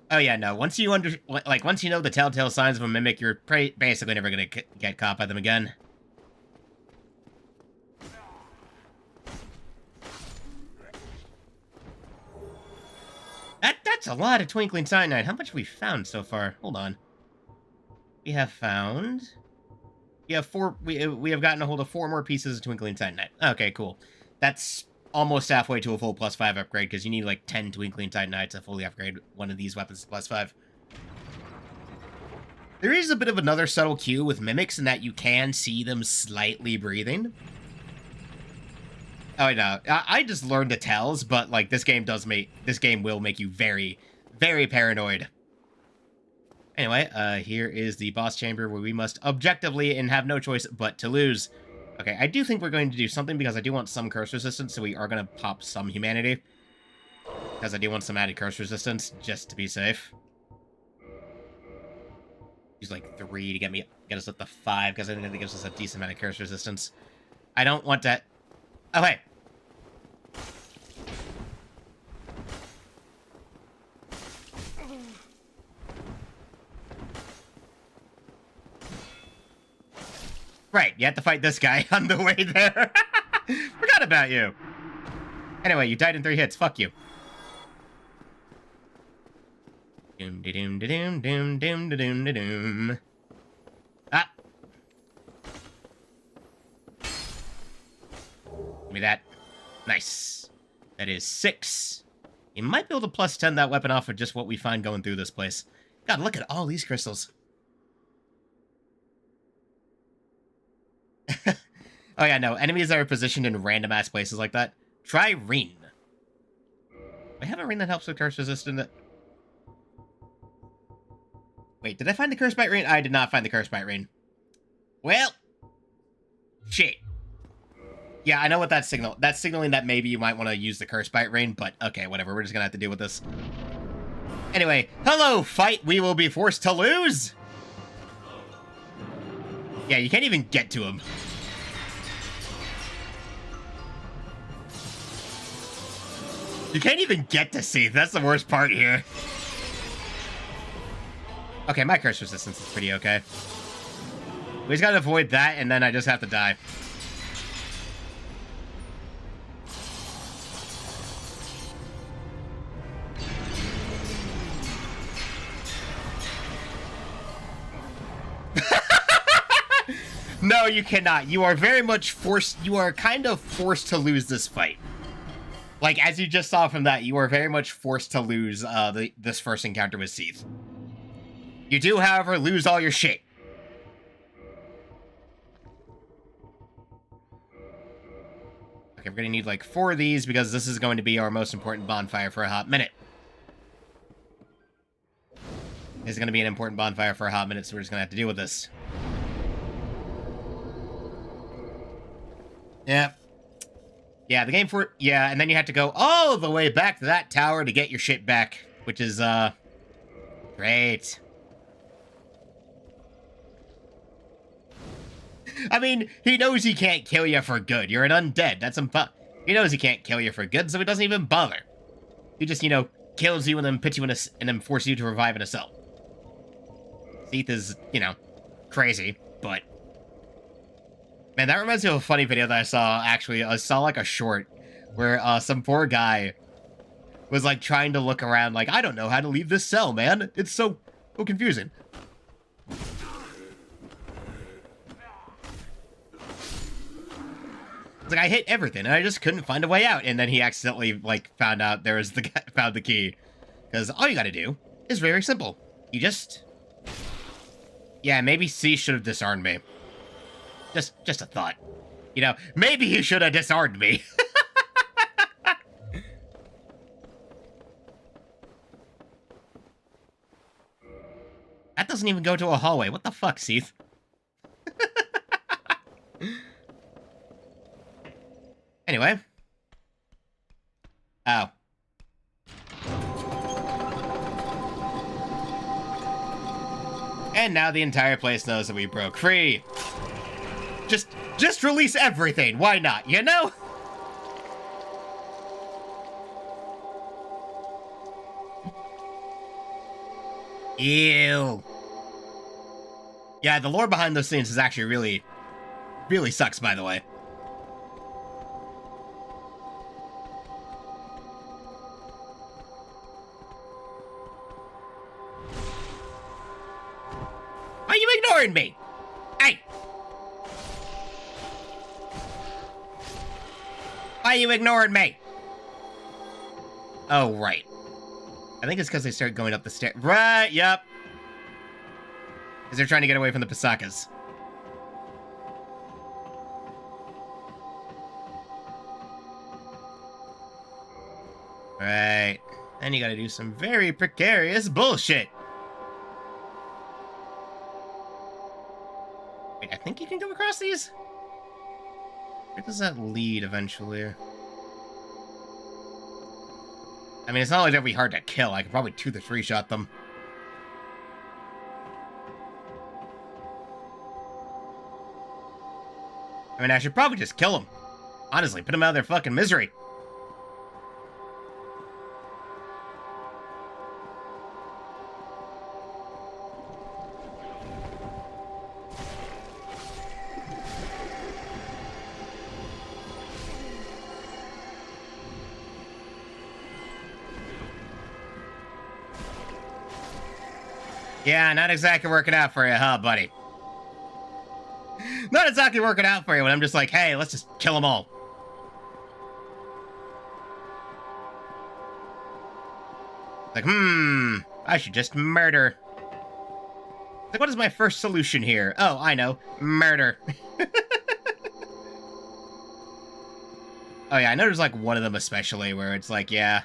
Oh yeah, no. Once you once you know the telltale signs of a mimic, you're basically never going to get caught by them again. That's a lot of Twinkling Titanite. How much have we found so far? Hold on. We have found... We have we have gotten a hold of 4 more pieces of Twinkling Titanite. Okay, cool. That's almost halfway to a full +5 upgrade, because you need like 10 Twinkling Titanite to fully upgrade one of these weapons to +5. There is a bit of another subtle cue with mimics in that you can see them slightly breathing. Oh no, I just learned the tells, but like this game will make you very, very paranoid. Anyway, here is the boss chamber where we must objectively and have no choice but to lose. Okay, I do think we're going to do something because I do want some curse resistance, so we are going to pop some humanity. Because I do want some added curse resistance, just to be safe. Use like 3 to get us up to 5, because I think it gives us a decent amount of curse resistance. I don't want that. Oh, hey. Right, you have to fight this guy on the way there. Forgot about you. Anyway, you died in 3 hits. Fuck you. Doom de doom de doom doom doom de doom de doom. Ah. Give me that. Nice. That is 6. You might be able to plus 10 that weapon off of just what we find going through this place. God, look at all these crystals. Oh yeah, no. Enemies that are positioned in random-ass places like that. Try Reen. I have a Reen that helps with curse resistant. Wait, did I find the curse bite Reen? I did not find the curse bite Reen. Well, shit. Yeah, I know what that's signal. That's signaling that maybe you might want to use the curse bite Reen, but okay, whatever. We're just gonna have to deal with this. Anyway, hello, fight. We will be forced to lose. Yeah, you can't even get to him. You can't even get to Seath. That's the worst part here. Okay, my curse resistance is pretty okay. We just gotta avoid that, and then I just have to die. No, you cannot. You are very much forced. You are kind of forced to lose this fight. Like, as you just saw from that, you are very much forced to lose this first encounter with Seath. You do, however, lose all your shit. Okay, we're gonna need like 4 of these because this is going to be our most important bonfire for a hot minute. This is gonna be an important bonfire for a hot minute, so we're just gonna have to deal with this. Yep. Yeah, the game for... Yeah, and then you have to go all the way back to that tower to get your shit back, which is, great. I mean, he knows he can't kill you for good. You're an undead. That's he knows he can't kill you for good, so he doesn't even bother. He just, you know, kills you and then puts you in and then forces you to revive in a cell. Seath is, you know, crazy, but... Man, that reminds me of a funny video that I saw, actually. I saw, like, a short where some poor guy was, like, trying to look around, like, I don't know how to leave this cell, man. It's so confusing. It's like, I hit everything, and I just couldn't find a way out. And then he accidentally, like, found out there was found the key. Because all you gotta do is very simple. You just... Yeah, maybe C should have disarmed me. Just a thought. You know, maybe he should have disarmed me. That doesn't even go to a hallway. What the fuck, Seath? Anyway. Oh. And now the entire place knows that we broke free. Just release everything. Why not, you know? Ew. Yeah, the lore behind those scenes is actually really sucks, by the way. Why are you ignoring me? Hey! Why are you ignoring me? Oh, right. I think it's because they start going up the stairs. Right, yep. Because they're trying to get away from the Pasakas. Right. Then you gotta do some very precarious bullshit. Wait, I think you can go across these? Where does that lead eventually? I mean, it's not like that'd be hard to kill. I could probably 2 to 3 shot them. I mean, I should probably just kill them. Honestly, put them out of their fucking misery. Yeah, not exactly working out for you, huh, buddy? Not exactly working out for you when I'm just like, hey, let's just kill them all. Like, I should just murder. Like, what is my first solution here? Oh, I know. Murder. Oh, yeah, I know there's, like, one of them especially where it's like, yeah.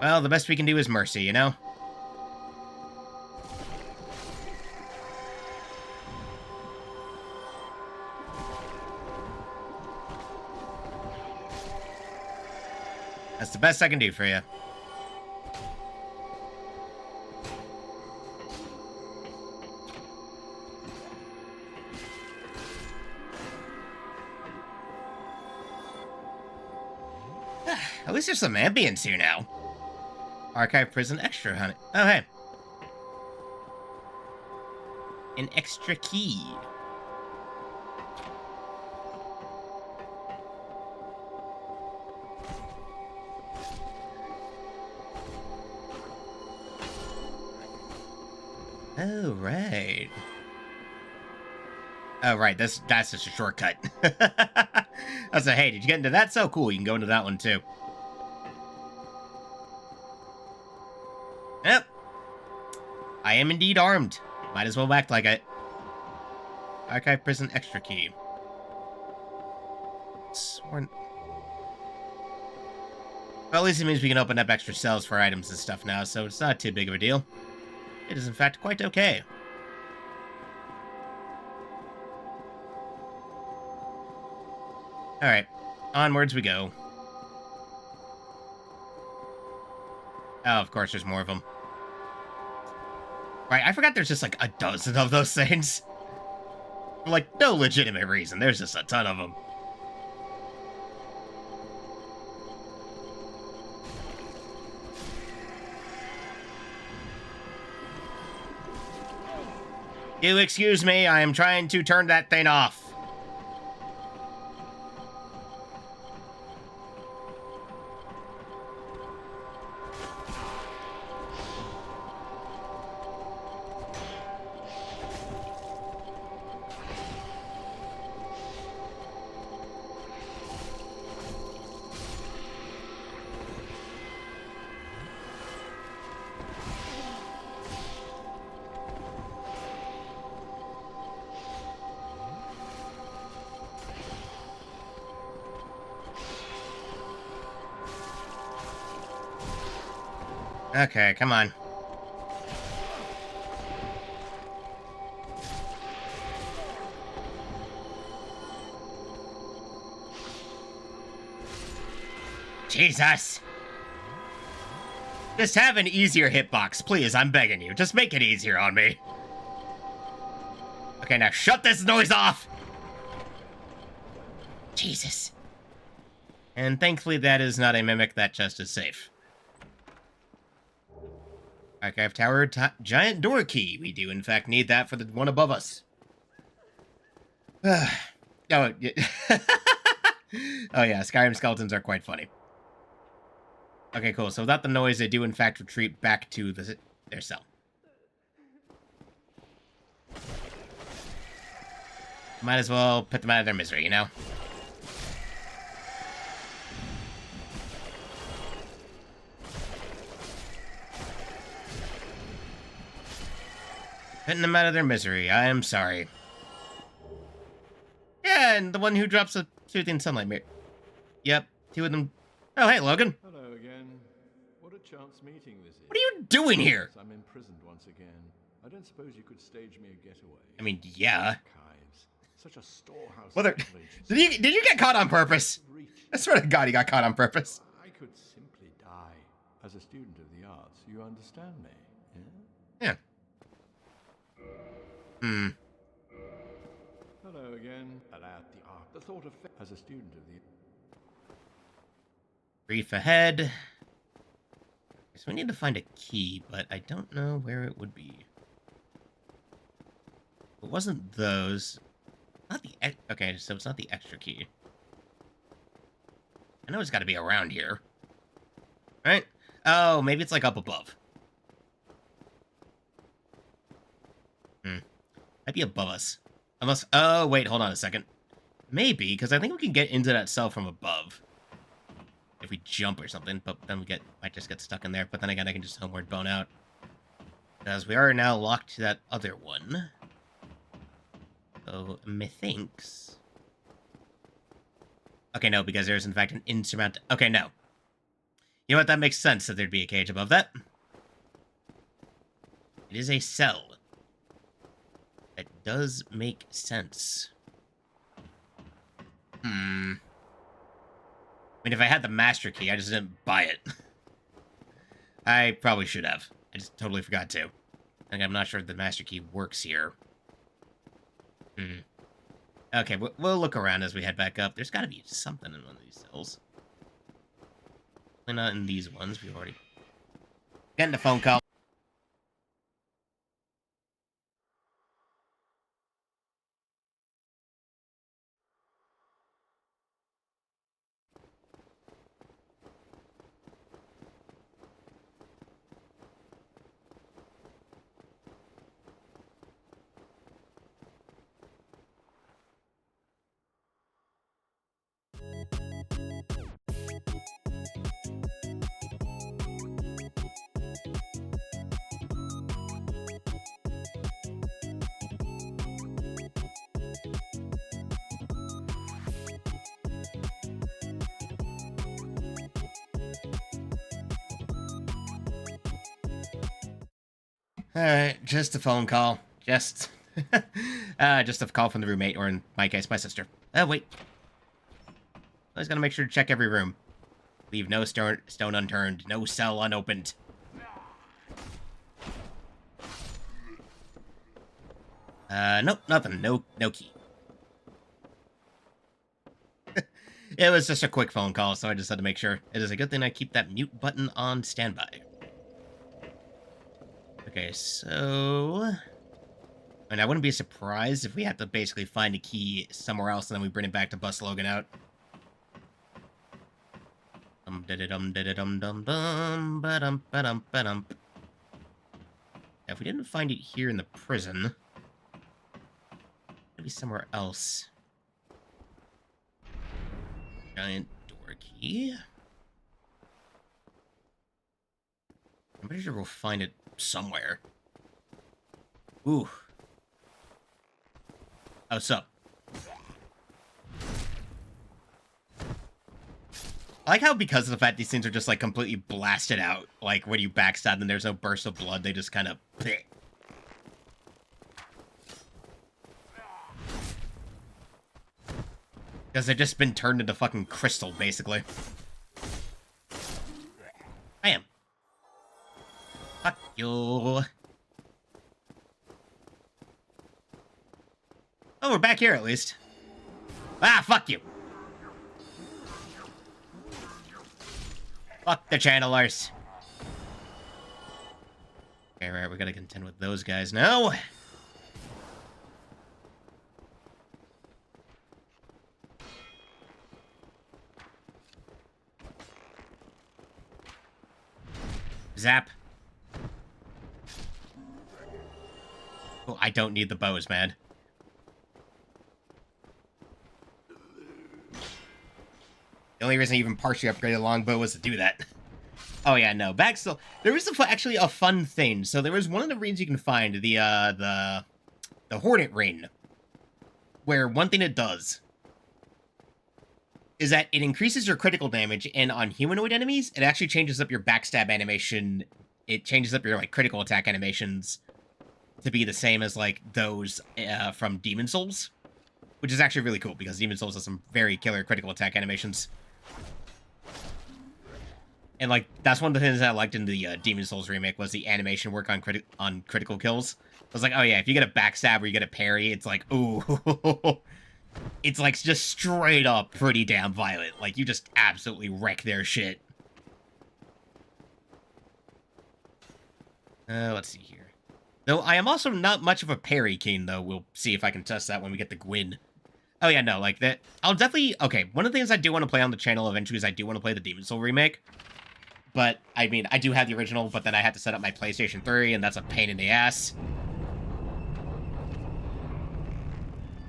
Well, the best we can do is mercy, you know? That's the best I can do for you. At least there's some ambience here now. Archive prison extra, honey. Oh, hey. An extra key. Oh, right. Oh, right. That's just a shortcut. I was like, hey, did you get into that? So cool. You can go into that one, too. Yep. I am indeed armed. Might as well act like it. Archive prison extra key. Sworn. Well, at least it means we can open up extra cells for items and stuff now, so it's not too big of a deal. It is, in fact, quite okay. Alright. Onwards we go. Oh, of course, there's more of them. Right, I forgot there's just like a dozen of those things. For like, no legitimate reason. There's just a ton of them. You excuse me, I am trying to turn that thing off. Okay, come on. Jesus! Just have an easier hitbox, please, I'm begging you. Just make it easier on me. Okay, now shut this noise off! Jesus. And thankfully that is not a mimic, that chest is safe. Archive tower, giant door key. We do, in fact, need that for the one above us. Oh, yeah. Oh, yeah, Skyrim skeletons are quite funny. Okay, cool. So without the noise, they do, in fact, retreat back to their cell. Might as well put them out of their misery, you know? Putting them out of their misery. I am sorry. Yeah, and the one who drops a soothing sunlight mirror. Yep, two of them. Oh, hey, Logan. Hello again. What a chance meeting this is. What are you doing here? I'm imprisoned once again. I don't suppose you could stage me a getaway. I mean, yeah. Archives. Such a storehouse. Well, did you get caught on purpose? I swear to God, you got caught on purpose. I could simply die. As a student of the arts, you understand me, yeah? Yeah. Hello again. Allowed the art. The thought of as a student of the Brief ahead. So we need to find a key, but I don't know where it would be. It wasn't those. Not the okay, so it's not the extra key. I know it's got to be around here, right? Oh, maybe it's like up above. Might be above us. Unless, oh, wait, hold on a second. Maybe, because I think we can get into that cell from above. If we jump or something, but then might just get stuck in there. But then again, I can just homeward bone out. Because we are now locked to that other one. So, methinks... Okay, no, because there's in fact an insurmountable... Okay, no. You know what, that makes sense that there'd be a cage above that. It is a cell. That does make sense. I mean, if I had the master key, I just didn't buy it. I probably should have. I just totally forgot to. And I'm not sure if the master key works here. Okay, we'll look around as we head back up. There's got to be something in one of these cells. Probably not in these ones. We've already... Getting a phone call. Alright, just a phone call. Just a call from the roommate, or in my case, my sister. Oh, wait. I was gonna make sure to check every room. Leave no stone unturned, no cell unopened. Nope, nothing. No key. It was just a quick phone call, so I just had to make sure. It is a good thing I keep that mute button on standby. Okay, so... And I wouldn't be surprised if we had to basically find a key somewhere else and then we bring it back to bust Logan out. If we didn't find it here in the prison, maybe somewhere else. Giant door key. I'm pretty sure we'll find it somewhere. Ooh. Oh, sup? I like how, because of the fact these things are just, like, completely blasted out, like, when you backstab them, there's no burst of blood, they just kind of... Because they've just been turned into fucking crystal, basically. Bam. Fuck you. Oh, we're back here, at least. Ah, fuck you. Fuck the channelers. Okay, right, we gotta contend with those guys now. Zap. Oh, I don't need the bows, man. The only reason I even partially upgraded a longbow was to do that. Oh yeah, no. Back still, there was actually a fun thing. So there was one of the rings you can find, the Hornet ring, where one thing it does is that it increases your critical damage, and on humanoid enemies, it actually changes up your backstab animation. It changes up your like critical attack animations to be the same as like those from Demon Souls, which is actually really cool because Demon Souls has some very killer critical attack animations. And, like, that's one of the things I liked in the Demon Souls remake was the animation work on critical kills. I was like, oh yeah, if you get a backstab or you get a parry, it's like, ooh. It's, like, just straight up pretty damn violent. Like, you just absolutely wreck their shit. Let's see here. Though I am also not much of a parry king, though. We'll see if I can test that when we get the Gwyn. Oh yeah, no, like, that. I'll definitely... Okay, one of the things I do want to play on the channel eventually is I do want to play the Demon Soul remake. but I mean, I do have the original, but then I had to set up my PlayStation 3, and that's a pain in the ass.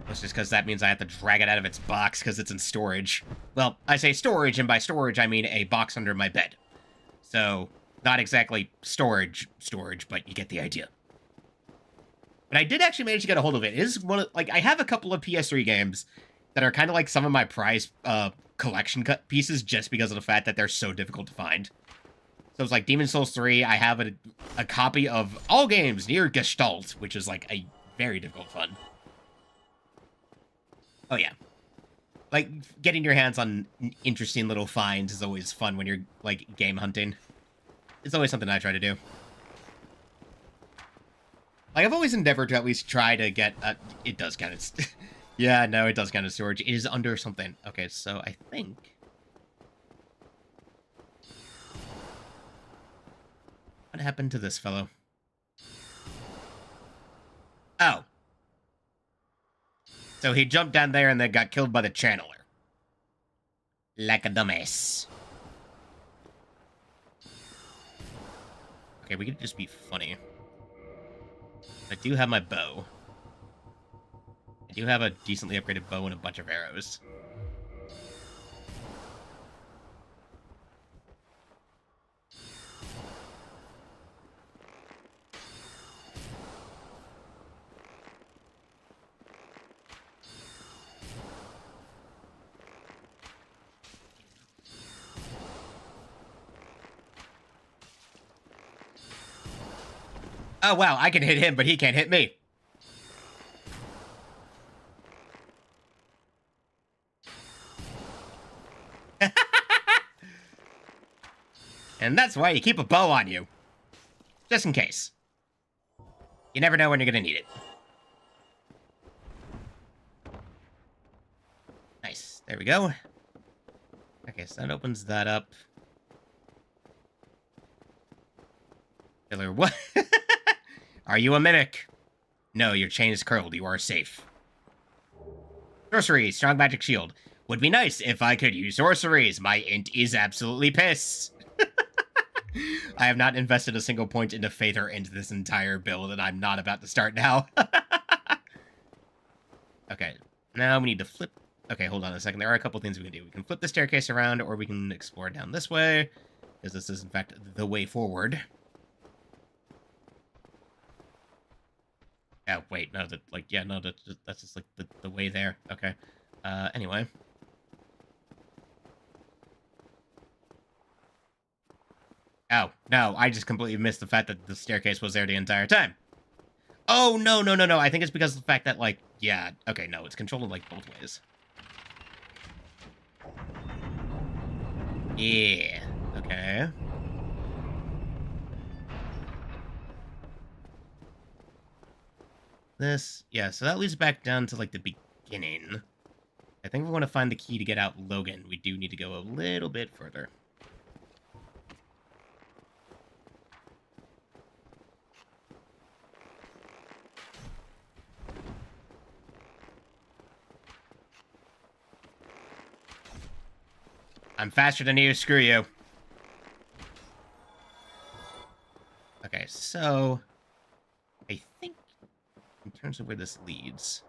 It's just because that means I have to drag it out of its box because it's in storage. Well, I say storage, and by storage, I mean a box under my bed. So, not exactly storage, but you get the idea. But I did actually manage to get a hold of it. It is one of, like, I have a couple of PS3 games that are kind of like some of my prized collection cut pieces just because of the fact that they're so difficult to find. So it's like Demon's Souls 3, I have a copy of all games near Gestalt, which is like a very difficult fun. Oh yeah. Like, getting your hands on interesting little finds is always fun when you're, like, game hunting. It's always something I try to do. Like, I've always endeavored to at least try to get... it does count as... yeah, no, it does count as storage. It is under something. Okay, so I think... what happened to this fellow? Oh. So he jumped down there and then got killed by the channeler. Like a dumbass. Okay, we could just be funny. I do have my bow. I do have a decently upgraded bow and a bunch of arrows. Oh, wow, I can hit him, but he can't hit me. And that's why you keep a bow on you. Just in case. You never know when you're gonna need it. Nice. There we go. Okay, so that opens that up. Killer, what? Are you a mimic? No, your chain is curled. You are safe. Sorcery, strong magic shield. Would be nice if I could use sorceries. My int is absolutely pissed. I have not invested a single point into Faith or into this entire build, and I'm not about to start now. Okay, now we need to flip. Okay, hold on a second. There are a couple things we can do. We can flip the staircase around, or we can explore down this way, because this is, in fact, the way forward. Oh, wait, no, that's just, like, the way there. Okay. Anyway. Oh, no, I just completely missed the fact that the staircase was there the entire time. Oh, no. I think it's because of the fact that, like, yeah, okay, no, it's controlled, like, both ways. Yeah, okay. This, yeah, so that leads back down to, like, the beginning. I think we want to find the key to get out Logan. We do need to go a little bit further. I'm faster than you, screw you. Okay, so... I think, in terms of where this leads...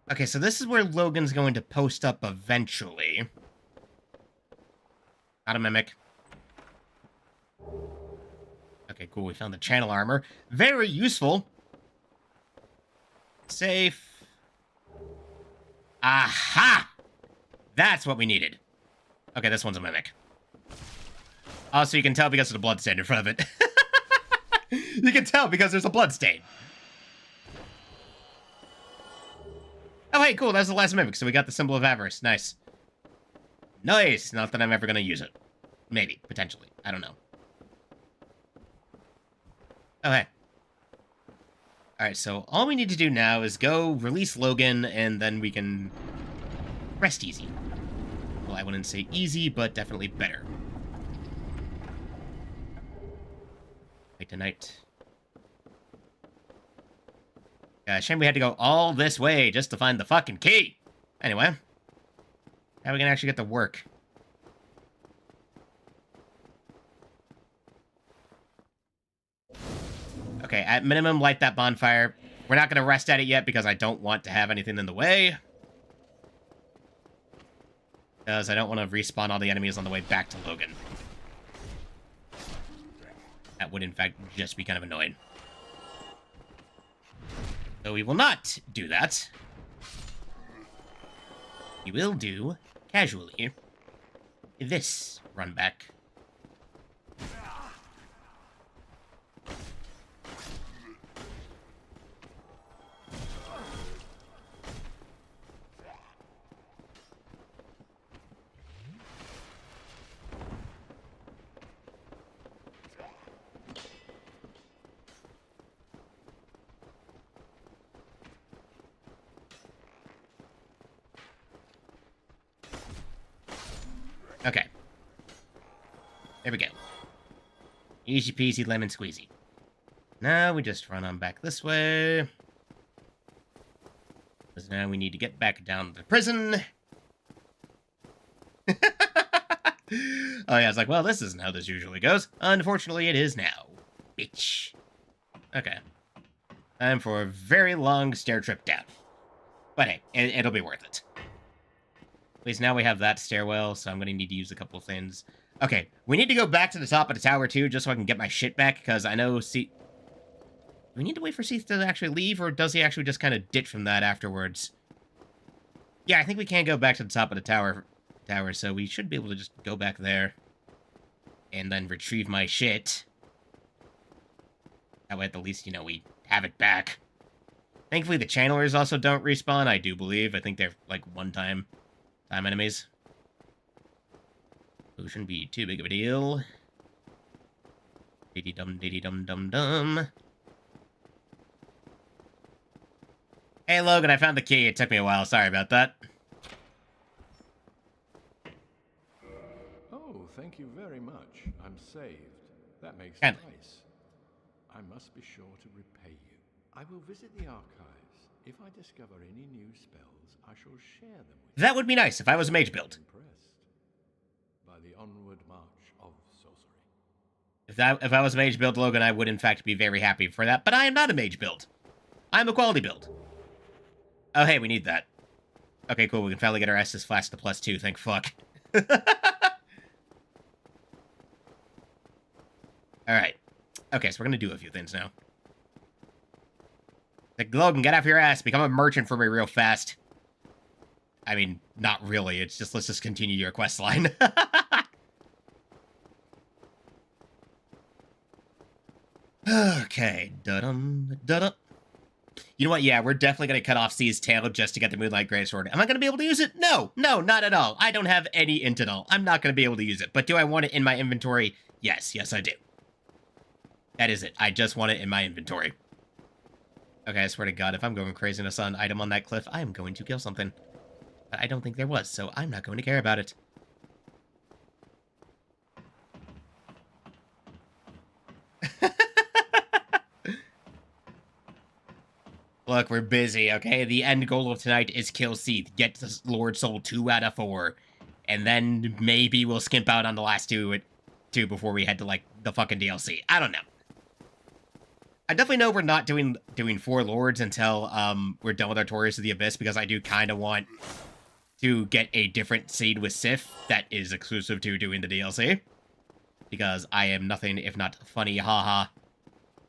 Okay, so this is where Logan's going to post up eventually. Not a mimic. Okay, cool, we found the channel armor. Very useful. Safe. Aha! That's what we needed. Okay, this one's a mimic. Also, you can tell because of the bloodstain in front of it. You can tell because there's a bloodstain. Oh, hey, cool, that's the last mimic, so we got the symbol of avarice. Nice. Nice! Not that I'm ever gonna use it. Maybe, potentially. I don't know. Oh, hey. Alright, so all we need to do now is go release Logan, and then we can rest easy. Well, I wouldn't say easy, but definitely better. Night to night. Yeah, shame we had to go all this way just to find the fucking key. Anyway. How are we gonna actually get to work? Okay, at minimum, light that bonfire. We're not gonna rest at it yet because I don't want to have anything in the way. Because I don't want to respawn all the enemies on the way back to Logan. That would, in fact, just be kind of annoying. So we will not do that. We will do, casually, this run back. Okay. There we go. Easy peasy lemon squeezy. Now we just run on back this way. Because now we need to get back down to the prison. Oh yeah, I was like, well, this isn't how this usually goes. Unfortunately, it is now. Bitch. Okay. Time for a very long stair trip down. But hey, it'll be worth it. At least now we have that stairwell, so I'm going to need to use a couple of things. Okay, we need to go back to the top of the tower, too, just so I can get my shit back, because I know Do we need to wait for Seath to actually leave, or does he actually just kind of ditch from that afterwards? Yeah, I think we can go back to the top of the tower, so we should be able to just go back there and then retrieve my shit. That way, at the least, you know, we have it back. Thankfully, the channelers also don't respawn, I do believe. I think they're, like, one-time enemies. So it shouldn't be too big of a deal. Diddy-dum, diddy-dum-dum-dum. Hey, Logan, I found the key. It took me a while. Sorry about that. Oh, thank you very much. I'm saved. That makes Kindly. it nice. I must be sure to repay you. I will visit the archives. If I discover any new spells, I shall share them with you. That would be nice if I was a mage build. Impressed by the onward march of sorcery. If I was a mage build, Logan, I would in fact be very happy for that. But I am not a mage build. I'm a quality build. Oh, hey, we need that. Okay, cool. We can finally get our Estus Flask to +2. Thank fuck. Alright. Okay, so we're gonna do a few things now. Like, Logan, get off your ass. Become a merchant for me real fast. I mean, not really. It's just, let's just continue your quest line. Okay. Da-dum, da-dum. You know what? Yeah, we're definitely going to cut off C's tail just to get the Moonlight Greatsword. Am I going to be able to use it? No. No, not at all. I don't have any Intinal. I'm not going to be able to use it. But do I want it in my inventory? Yes. Yes, I do. That is it. I just want it in my inventory. Okay, I swear to God, if I'm going crazy and I saw an item on that cliff, I am going to kill something. But I don't think there was, so I'm not going to care about it. Look, we're busy, okay? The end goal of tonight is kill Seath, get the Lord Soul 2 out of 4, and then maybe we'll skimp out on the last two before we head to, like, the fucking DLC. I don't know. I definitely know we're not doing 4 Lords until we're done with our Warriors of the Abyss, because I do kind of want to get a different seed with Sif that is exclusive to doing the DLC. Because I am nothing if not funny, haha.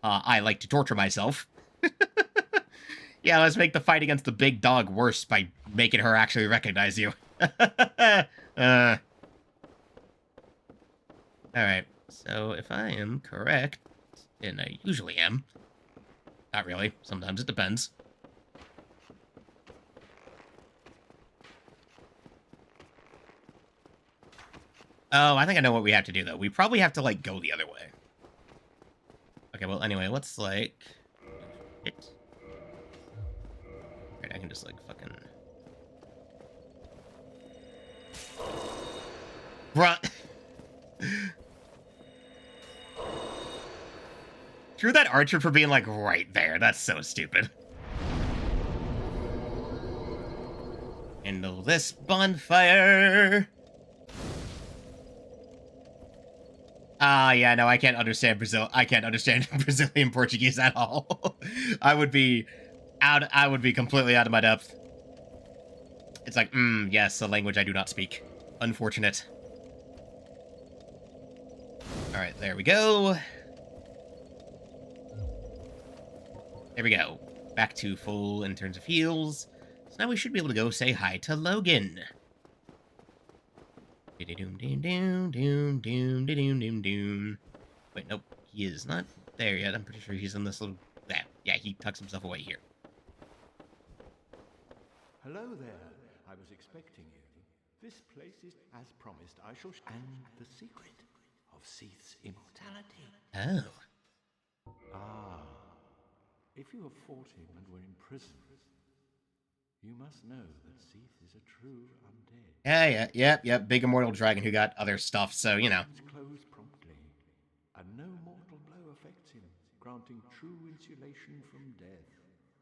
I like to torture myself. Yeah, let's make the fight against the big dog worse by making her actually recognize you. Alright, so if I am correct, and I usually am, not really, sometimes it depends. Oh, I think I know what we have to do, though. We probably have to, like, go the other way. Okay, well, anyway, let's, like... hit. Alright, I can just, like, fucking... Run! Screw that archer for being, like, right there. That's so stupid. Handle this bonfire. Yeah, no, I can't understand I can't understand Brazilian Portuguese at all. I would be completely out of my depth. It's like, yes, a language I do not speak. Unfortunate. Alright, there we go. There we go. Back to full in terms of heals. So now we should be able to go say hi to Logan. Wait, nope. He is not there yet. I'm pretty sure he's in this little... Yeah, he tucks himself away here. Hello there. I was expecting you. This place is, as promised, I shall... And the secret of Seath's immortality. Oh. Ah. If you have fought him and were imprisoned, you must know that Seath is a true undead. Yep. Big immortal dragon who got other stuff, so, you know. Close promptly, and no mortal blow affects him, granting true insulation from death.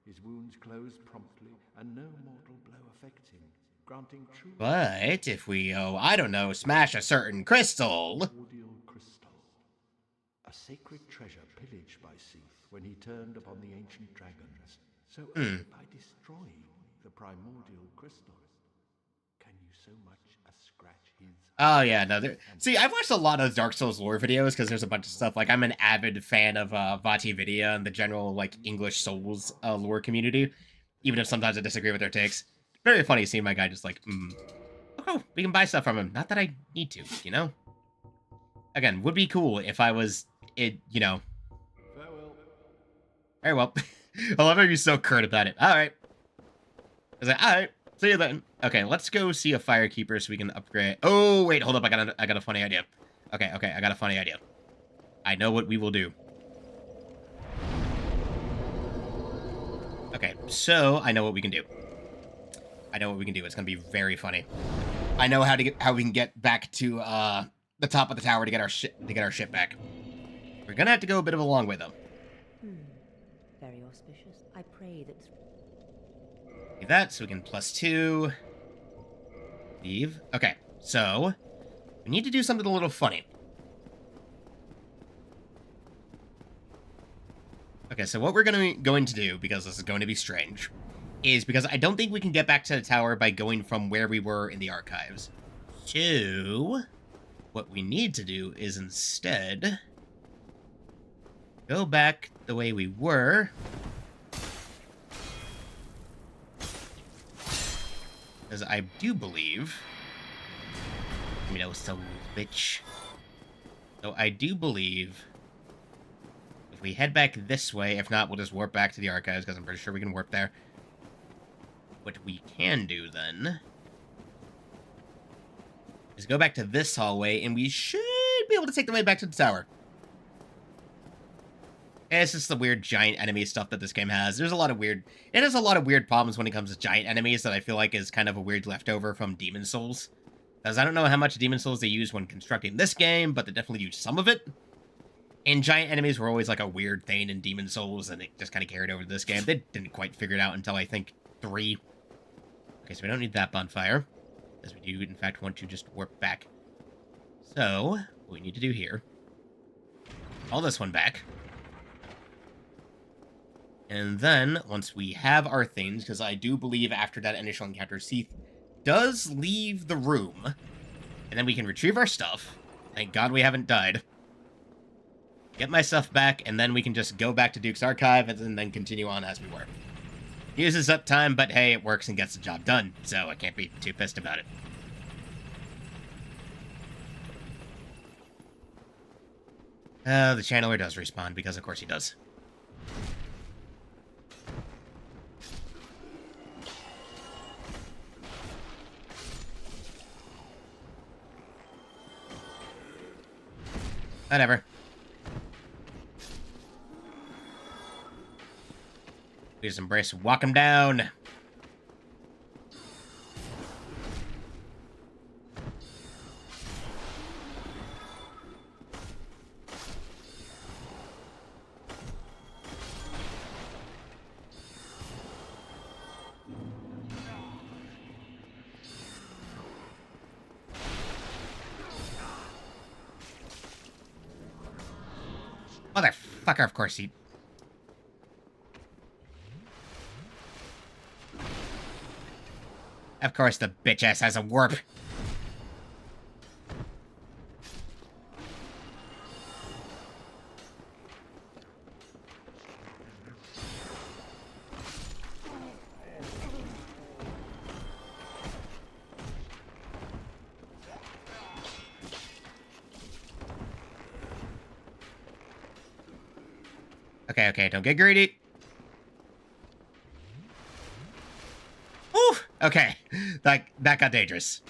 His wounds close promptly, and no mortal blow affects him, granting true... But if we, I don't know, smash a certain crystal... Primordial crystal. A sacred treasure pillaged by Seath when he turned upon the ancient dragons. So only by destroying the primordial crystal can you so much as scratch his... Oh, yeah, no, see, I've watched a lot of Dark Souls lore videos, because there's a bunch of stuff, like, I'm an avid fan of VTuber and the general, like, English Souls lore community, even if sometimes I disagree with their takes. Very funny seeing my guy just like, oh, we can buy stuff from him. Not that I need to, you know? Again, would be cool if I was, you know... Very well. I love how you're so curt about it. Alright. I was like, alright, see you then. Okay, let's go see a Firekeeper so we can upgrade. Oh, wait, hold up. I got a funny idea. Okay, I got a funny idea. I know what we will do. Okay, so I know what we can do. It's gonna be very funny. I know how we can get back to the top of the tower to get our ship back. We're gonna have to go a bit of a long way though. Very auspicious. I pray that... Do that, so we can +2. Leave. Okay, so... we need to do something a little funny. Okay, so what we're going to do, because this is going to be strange, is because I don't think we can get back to the tower by going from where we were in the archives. So... what we need to do is instead... go back the way we were. Because I do believe... let me know, so bitch. So I do believe... if we head back this way, if not, we'll just warp back to the archives, because I'm pretty sure we can warp there. What we can do, then... is go back to this hallway, and we should be able to take the way back to the tower. It's just the weird giant enemy stuff that this game has. There's a lot of weird... it has a lot of weird problems when it comes to giant enemies that I feel like is kind of a weird leftover from Demon Souls. Because I don't know how much Demon Souls they use when constructing this game, but they definitely use some of it. And giant enemies were always like a weird thing in Demon Souls, and it just kind of carried over to this game. They didn't quite figure it out until, I think, 3. Okay, so we don't need that bonfire. As we do, in fact, want to just warp back. So, what we need to do here... call this one back. And then, once we have our things, because I do believe after that initial encounter, Seath does leave the room. And then we can retrieve our stuff. Thank God we haven't died. Get my stuff back, and then we can just go back to Duke's Archive and then continue on as we were. Uses up time, but hey, it works and gets the job done, so I can't be too pissed about it. The channeler does respawn, because of course he does. Whatever. We just embrace and walk him down. Motherfucker, of course he... Of course the bitch ass has a warp. Okay, okay, don't get greedy. Ooh, okay. That got dangerous.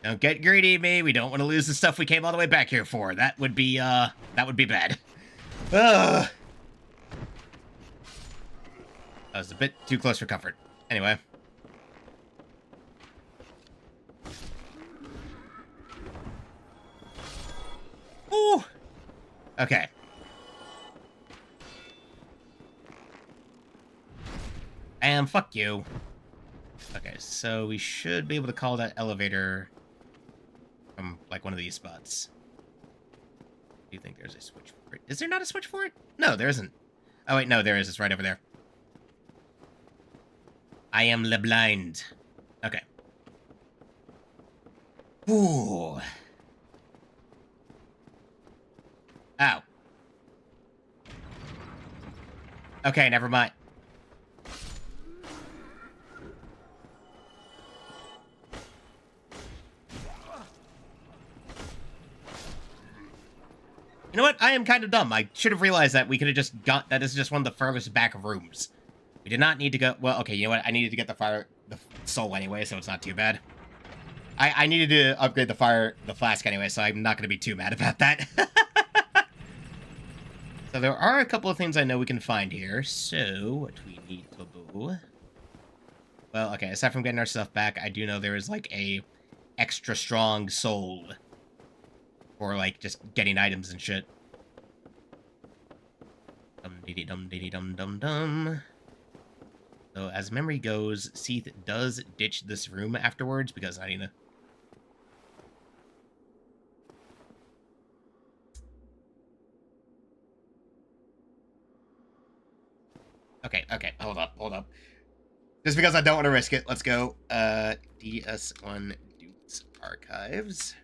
Don't get greedy, me. We don't want to lose the stuff we came all the way back here for. That would be bad. Ugh. That was a bit too close for comfort. Anyway. Ooh. Okay. And fuck you. Okay, so we should be able to call that elevator from, like, one of these spots. Do you think there's a switch for it? Is there not a switch for it? No, there isn't. Oh, wait, no, there is. It's right over there. I am le blind. Okay. Ooh. Ow. Okay, never mind. You know what? I am kind of dumb. I should have realized that we could have just got... That is just one of the furthest back rooms. We did not need to go... Well, okay, you know what? I needed to get the soul anyway, so it's not too bad. I needed to upgrade the flask anyway, so I'm not going to be too mad about that. So there are a couple of things I know we can find here. So, what we need to do... Well, okay, aside from getting our stuff back, I do know there is, like, a extra strong soul. Or, like, just getting items and shit. Dum-dee-dee-dum-dee-dee-dum-dum-dum. So, as memory goes, Seath does ditch this room afterwards, because I need to... Okay, hold up. Just because I don't want to risk it, let's go. DS1 Dukes Archives.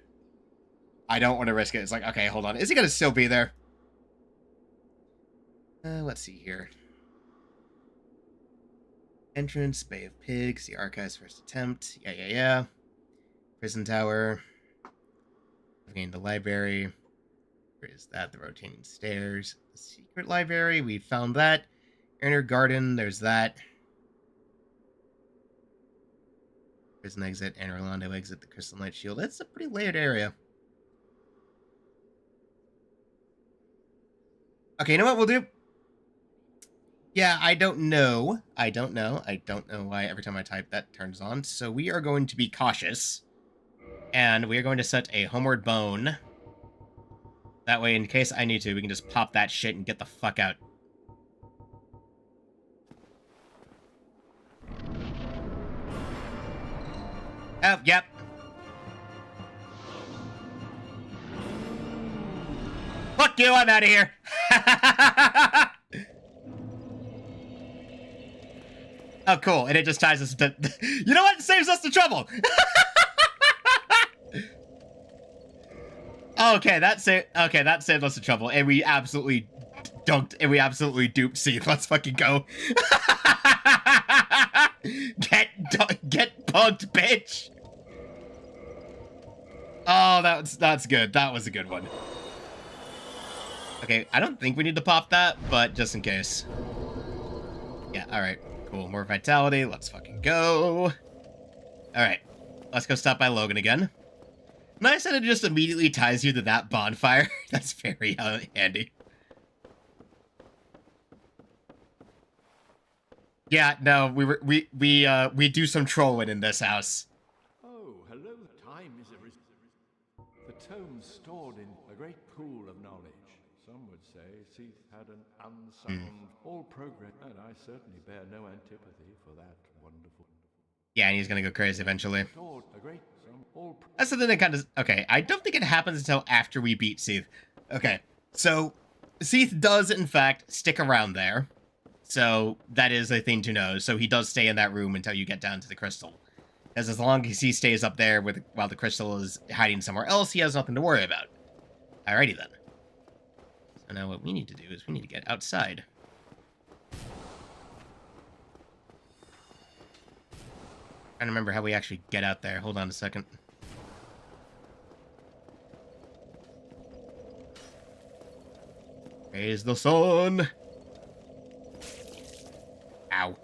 I don't want to risk it. It's like, okay, hold on. Is he going to still be there? Let's see here. Entrance, Bay of Pigs, the Archives first attempt. Yeah. Prison Tower. I've gained the library. Where is that? The rotating stairs. The secret library. We found that. Inner garden. There's that. Prison exit. And Orlando exit. The Crystal Knight Shield. That's a pretty layered area. Okay, you know what we'll do? Yeah, I don't know. I don't know why every time I type that turns on. So we are going to be cautious. And we are going to set a homeward bone. That way, in case I need to, we can just pop that shit and get the fuck out. Oh, yep. Fuck you, I'm out of here. Oh, cool. And it just ties us to... You know what? It saves us the trouble. Okay, that saved us the trouble. And we absolutely dunked, and we absolutely duped Seath. Let's fucking go. Get punked, bitch. Oh, that's good. That was a good one. Okay, I don't think we need to pop that, but just in case. Yeah, alright. Cool, more vitality. Let's fucking go. Alright, let's go stop by Logan again. Nice that it just immediately ties you to that bonfire. That's very handy. Yeah, no, we do some trolling in this house. Oh, hello. Time is the tomes stored in a great pool of knowledge. Some would say Seath had an unsound all progress, and I certainly bear no antipathy for that wonderful. Yeah, and he's gonna go crazy eventually. Lord, a great all That's something that kind of... Okay, I don't think it happens until after we beat Seath. Okay, so Seath does, in fact, stick around there. So that is a thing to know. So he does stay in that room until you get down to the crystal. Because as long as he stays up there while the crystal is hiding somewhere else, he has nothing to worry about. Alrighty then. So now what we need to do is we need to get outside. Trying to remember how we actually get out there. Hold on a second. Praise the sun! Ow.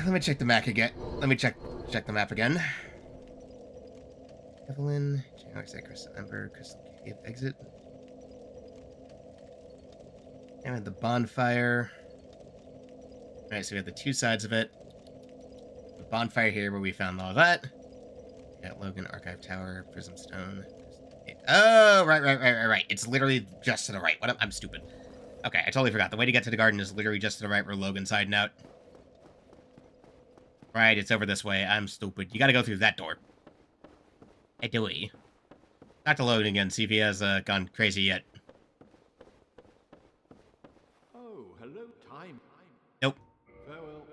Let me check the map again. Let me check the map again. Evelyn, January 2nd, Crystal Ember, Crystal Cave, exit. And the bonfire. Alright, so we have the two sides of it. The bonfire here where we found all that. Got Logan, Archive Tower, Prism Stone. Oh, right. It's literally just to the right. What? I'm stupid. Okay, I totally forgot. The way to get to the garden is literally just to the right where Logan's hiding out. Right, it's over this way. I'm stupid. You gotta go through that door. Hey, Dewey. Back to Logan again, see if he has gone crazy yet. Oh, hello, time. Nope. Farewell.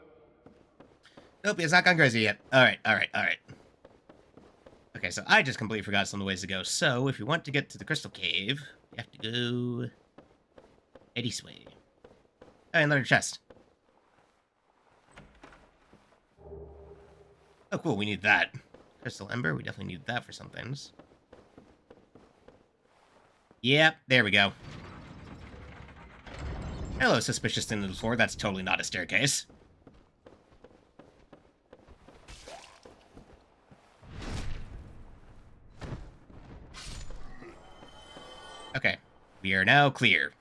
Nope, he has not gone crazy yet. Alright. Okay, so I just completely forgot some of the ways to go. So, if you want to get to the Crystal Cave, you have to go... Eddie's way. Oh, another chest. Oh, cool, we need that. Crystal Ember, we definitely need that for some things. Yep, there we go. Hello, suspicious thing on the floor. That's totally not a staircase. Okay, we are now clear.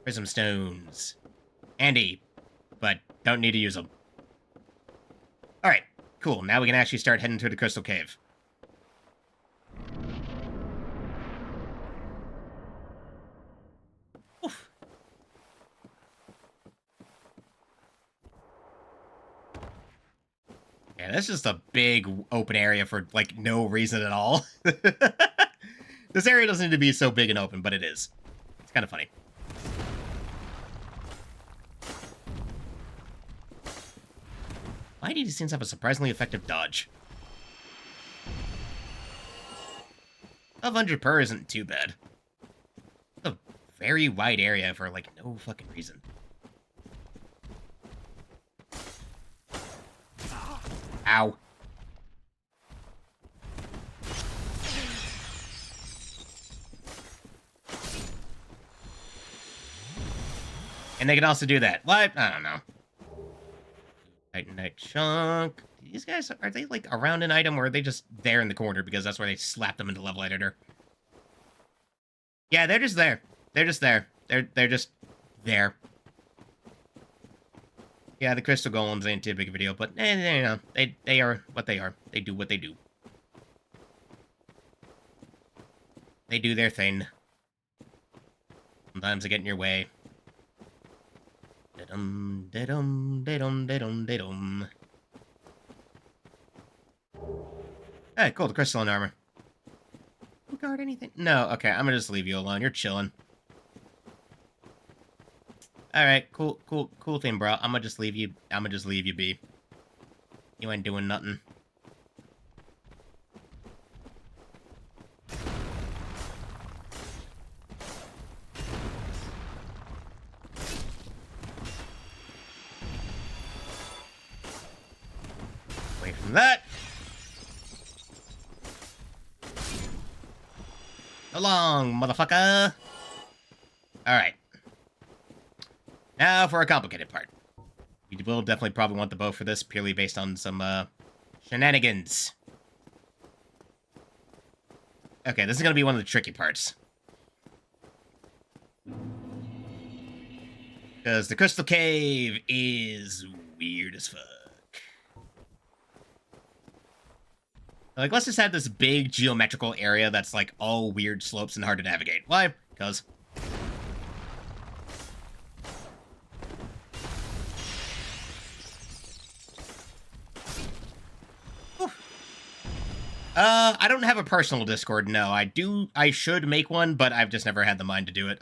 Prism stones. Handy, but don't need to use them. Alright, cool. Now we can actually start heading to the Crystal Cave. Oof. Yeah, that's just a big open area for, like, no reason at all. This area doesn't need to be so big and open, but it is. It's kind of funny. Why do these things have a surprisingly effective dodge? 1200 per isn't too bad. It's a very wide area for, like, no fucking reason. Ow. And they can also do that. What? I don't know. Titanite chunk. These guys, are they, like, around an item, or are they just there in the corner because that's where they slapped them into level editor? Yeah, they're just there. They're just there. They're just there. Yeah, the crystal golems ain't too big a video, but you know, they are what they are. They do what they do. They do their thing. Sometimes they get in your way. Da-dum, da-dum, da-dum, da-dum, da-dum. Hey, cool, the crystalline armor. You guard anything? No, okay, I'm gonna just leave you alone. You're chilling. Alright, cool thing, bro. I'm gonna just leave you be. You ain't doing nothing. Away from that. So long, motherfucker. Alright. Now for a complicated part. We will definitely probably want the bow for this, purely based on some, shenanigans. Okay, this is gonna be one of the tricky parts. Because the Crystal Cave is weird as fuck. Like, let's just have this big geometrical area that's, like, all weird slopes and hard to navigate. Why? Because... I don't have a personal Discord, no. I should make one, but I've just never had the mind to do it.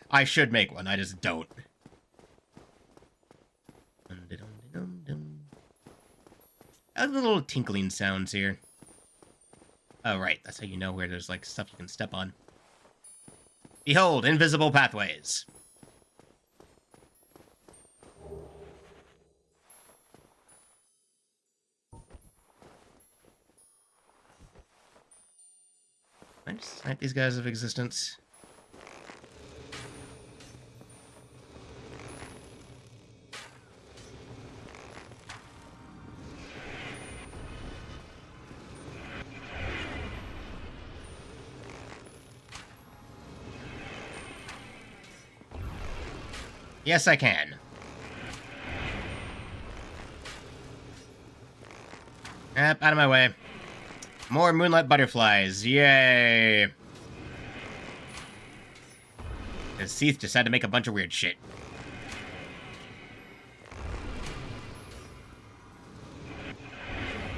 I should make one, I just don't. Little tinkling sounds here. Oh, right, that's how you know where there's, like, stuff you can step on. Behold, invisible pathways. Can I just snipe these guys of existence? Yes, I can. Yep, out of my way. More moonlight butterflies. Yay! Because Seath just had to make a bunch of weird shit.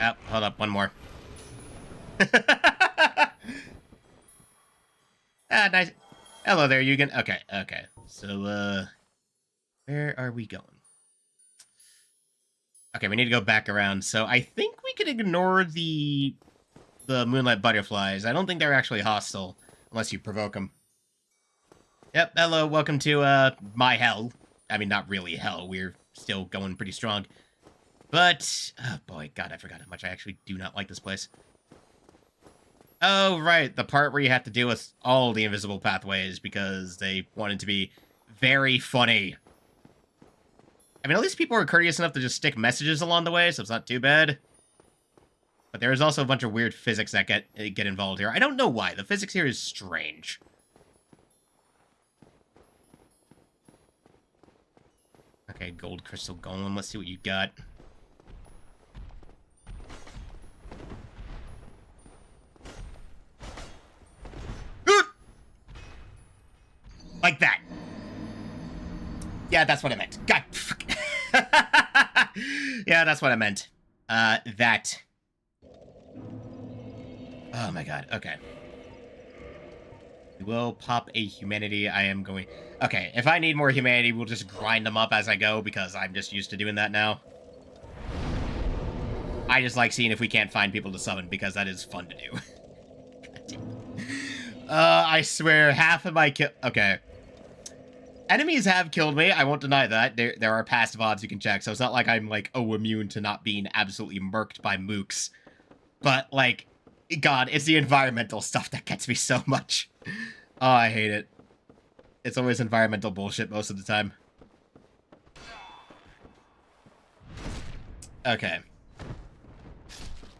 Oh, hold up, one more. Ah, nice. Hello there, Yugen. Okay, okay. So, where are we going? Okay, we need to go back around. So I think we can ignore the moonlight butterflies. I don't think they're actually hostile, unless you provoke them. Yep, hello, welcome to, my hell. I mean, not really hell. We're still going pretty strong. But, oh boy, God, I forgot how much I actually do not like this place. Oh, right, the part where you have to deal with all the invisible pathways because they wanted to be very funny. I mean, at least people are courteous enough to just stick messages along the way, so it's not too bad. But there is also a bunch of weird physics that get involved here. I don't know why. The physics here is strange. Okay, gold crystal golem. Let's see what you got. Like that. Yeah, that's what I meant. God. Yeah, that's what I meant. That. Oh my god, okay. We will pop a humanity. I am going... Okay, if I need more humanity, we'll just grind them up as I go, because I'm just used to doing that now. I just like seeing if we can't find people to summon, because that is fun to do. God damn. I swear, half of my kill... Okay. Enemies have killed me, I won't deny that. There are passive odds you can check, so it's not like I'm, like, oh, immune to not being absolutely murked by mooks. But, like... God, it's the environmental stuff that gets me so much. Oh, I hate it. It's always environmental bullshit most of the time. Okay.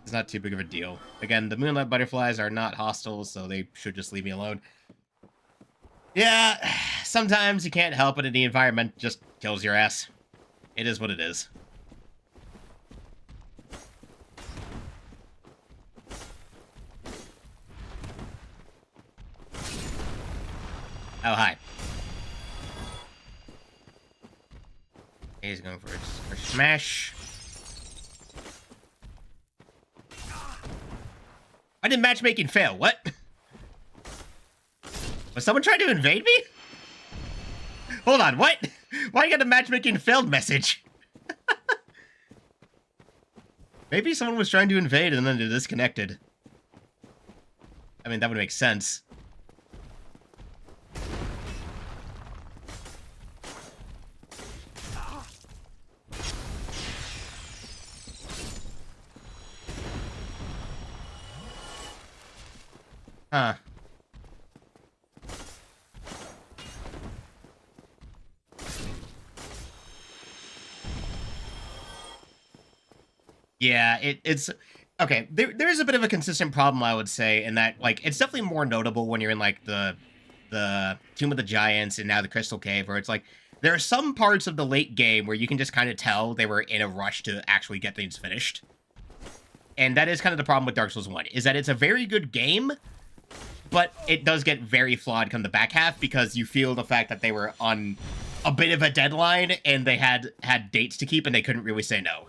It's not too big of a deal. Again, the moonlight butterflies are not hostile, so they should just leave me alone. Yeah, sometimes you can't help it and the environment just kills your ass. It is what it is. Oh, hi. He's going for a smash. Why did matchmaking fail? What? Was someone trying to invade me? Hold on, what? Why you got a matchmaking failed message? Maybe someone was trying to invade and then they disconnected. I mean, that would make sense. Huh. Yeah, it's... Okay, there's a bit of a consistent problem, I would say, in that, like, it's definitely more notable when you're in, like, the Tomb of the Giants and now the Crystal Cave, where it's like, there are some parts of the late game where you can just kind of tell they were in a rush to actually get things finished. And that is kind of the problem with Dark Souls 1, is that it's a very good game, but it does get very flawed come the back half, because you feel the fact that they were on a bit of a deadline, and they had dates to keep, and they couldn't really say no.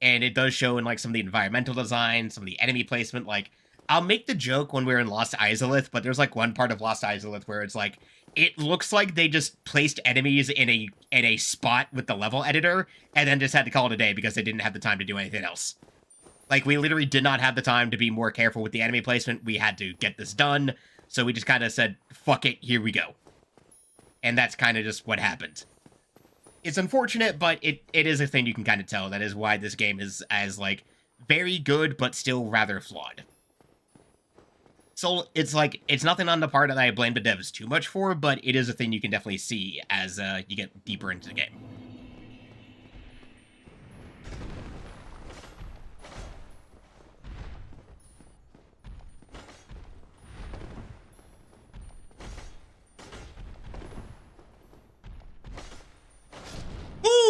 And it does show in, like, some of the environmental design, some of the enemy placement. Like, I'll make the joke when we're in Lost Izalith, but there's, like, one part of Lost Izalith where it's, like, it looks like they just placed enemies in a spot with the level editor, and then just had to call it a day because they didn't have the time to do anything else. Like, we literally did not have the time to be more careful with the enemy placement. We had to get this done, so we just kind of said, fuck it, here we go. And that's kind of just what happened. It's unfortunate, but it is a thing you can kind of tell. That is why this game is as, like, very good, but still rather flawed. So, it's like, it's nothing on the part that I blame the devs too much for, but it is a thing you can definitely see as you get deeper into the game.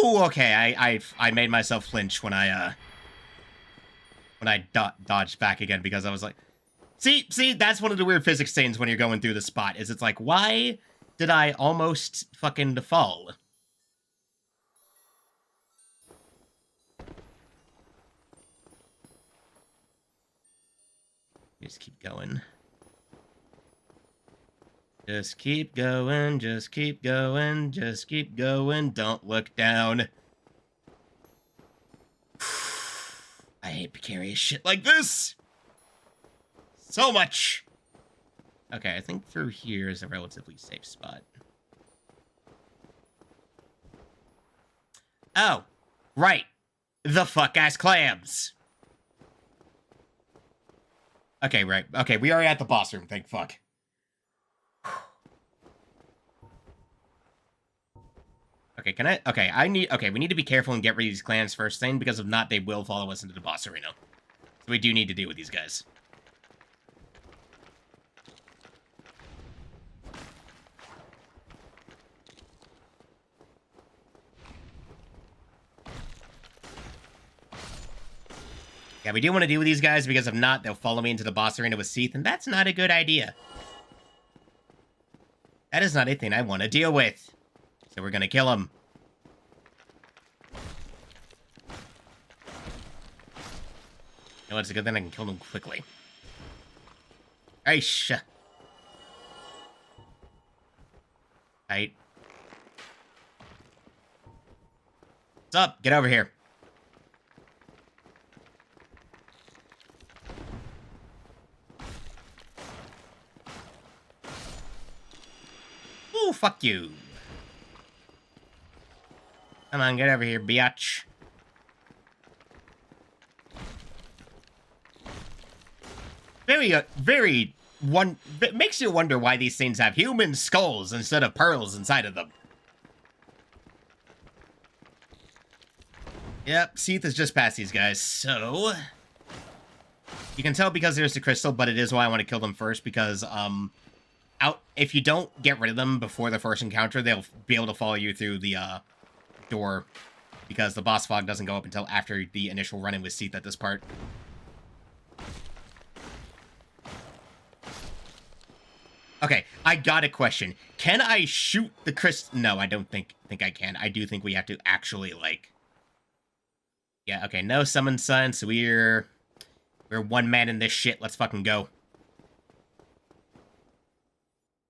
Ooh, okay, I made myself flinch when I dodged back again because I was like, see, that's one of the weird physics things when you're going through the spot, is it's like, why did I almost fucking fall? Just keep going. Just keep going, just keep going, just keep going, don't look down. I hate precarious shit like this! So much! Okay, I think through here is a relatively safe spot. Oh, right. The fuck-ass clams! Okay, right. Okay, we are at the boss room, thank fuck. Okay, we need to be careful and get rid of these clans first thing, because if not, they will follow us into the boss arena. So we do need to deal with these guys. Yeah, we do want to deal with these guys, because if not, they'll follow me into the boss arena with Seath, and that's not a good idea. That is not a thing I want to deal with. So we're gonna kill him. You know, it's a good thing I can kill him quickly. Aish. Right. What's up? Get over here. Ooh, fuck you. Come on, get over here, biatch. It makes you wonder why these things have human skulls instead of pearls inside of them. Yep, Seath is just past these guys, so... You can tell because there's the crystal, but it is why I want to kill them first, because, if you don't get rid of them before the first encounter, they'll be able to follow you through the, door, because the boss fog doesn't go up until after the initial run-in with Seath at this part. Okay, I got a question. Can I shoot the crystal? No, I don't think I can. I do think we have to actually, like... Yeah, okay, no summon sun, so we're one man in this shit. Let's fucking go.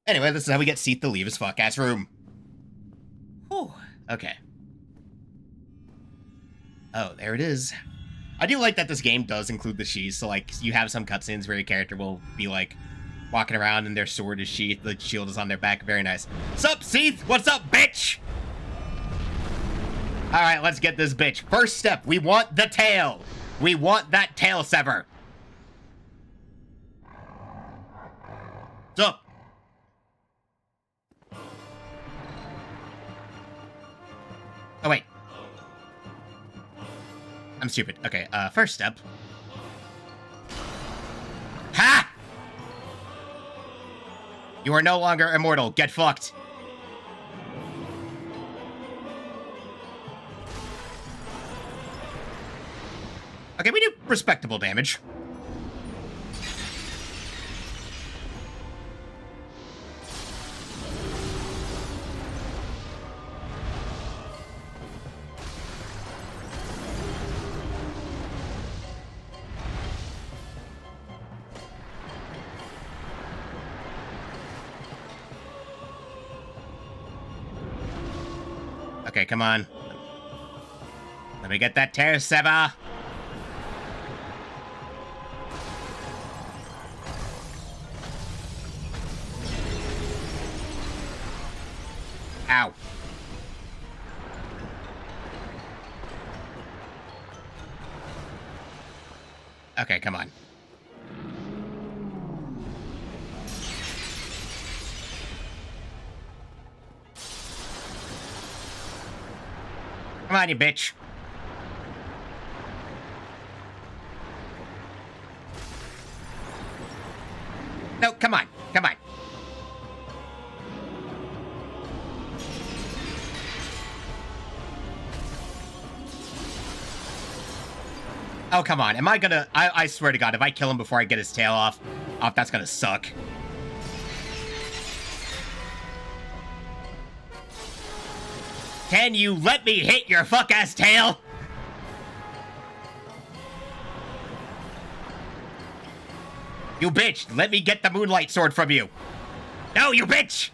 Anyway, this is how we get Seath to leave his fuck-ass room. Whew, okay. Oh, there it is. I do like that this game does include the sheaths, so, like, you have some cutscenes where your character will be, like, walking around and their sword is sheathed, the shield is on their back. Very nice. Sup, Seath? What's up, bitch? Alright, let's get this bitch. First step, we want the tail. We want that tail sever. Sup? Oh, wait. I'm stupid. Okay, first step. Ha! You are no longer immortal. Get fucked. Okay, we do respectable damage. Okay, come on. Let me get that tear sever. Ow. Okay, come on. Come on, you bitch. No, come on. Come on. Oh, come on. Am I gonna... I swear to God, if I kill him before I get his tail off, that's gonna suck. Can you let me hit your fuck-ass tail? You bitch, let me get the moonlight sword from you. No, you bitch!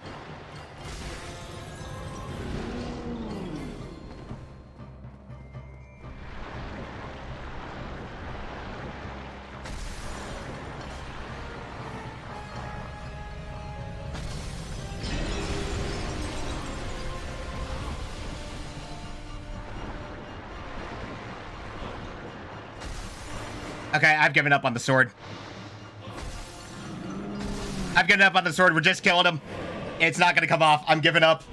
Okay, I've given up on the sword. I've given up on the sword. We're just killing him. It's not gonna come off. I'm giving up.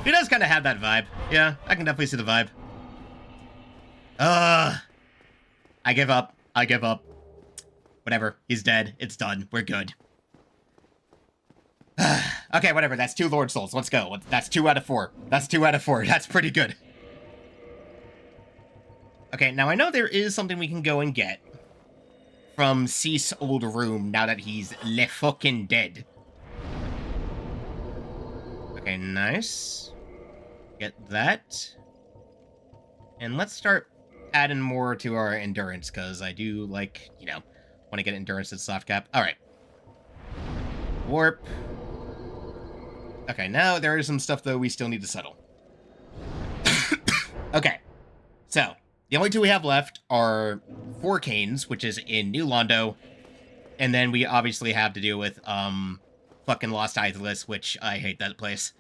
He does kind of have that vibe. Yeah, I can definitely see the vibe. I give up. I give up. Whatever. He's dead. It's done. We're good. Okay, whatever. That's 2 Lord Souls. Let's go. That's 2 out of 4. That's 2 out of 4. That's pretty good. Okay, now I know there is something we can go and get from Cease's old room now that he's le fucking dead. Okay, nice. Get that. And let's start adding more to our endurance, because I do, like, you know, want to get endurance at soft cap. Alright. Warp. Okay, now there is some stuff, though, we still need to settle. Okay. So, the only 2 we have left are 4 Canes, which is in New Londo, and then we obviously have to deal with, fucking Lost Isles, which I hate that place.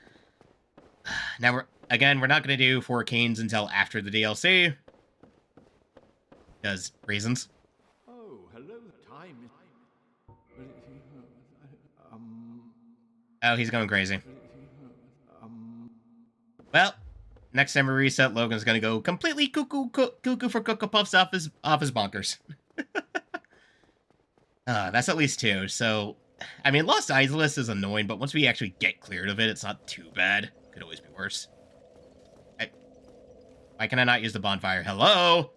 Now, we're not going to do 4 Canes until after the DLC. Because reasons. Oh, hello, time is... Oh, he's going crazy. Well, next time we reset, Logan's gonna go completely cuckoo for Cocoa Puffs off his bonkers. That's at least 2, so... I mean, Lost Isles is annoying, but once we actually get cleared of it, it's not too bad. Could always be worse. Why can I not use the bonfire? Hello?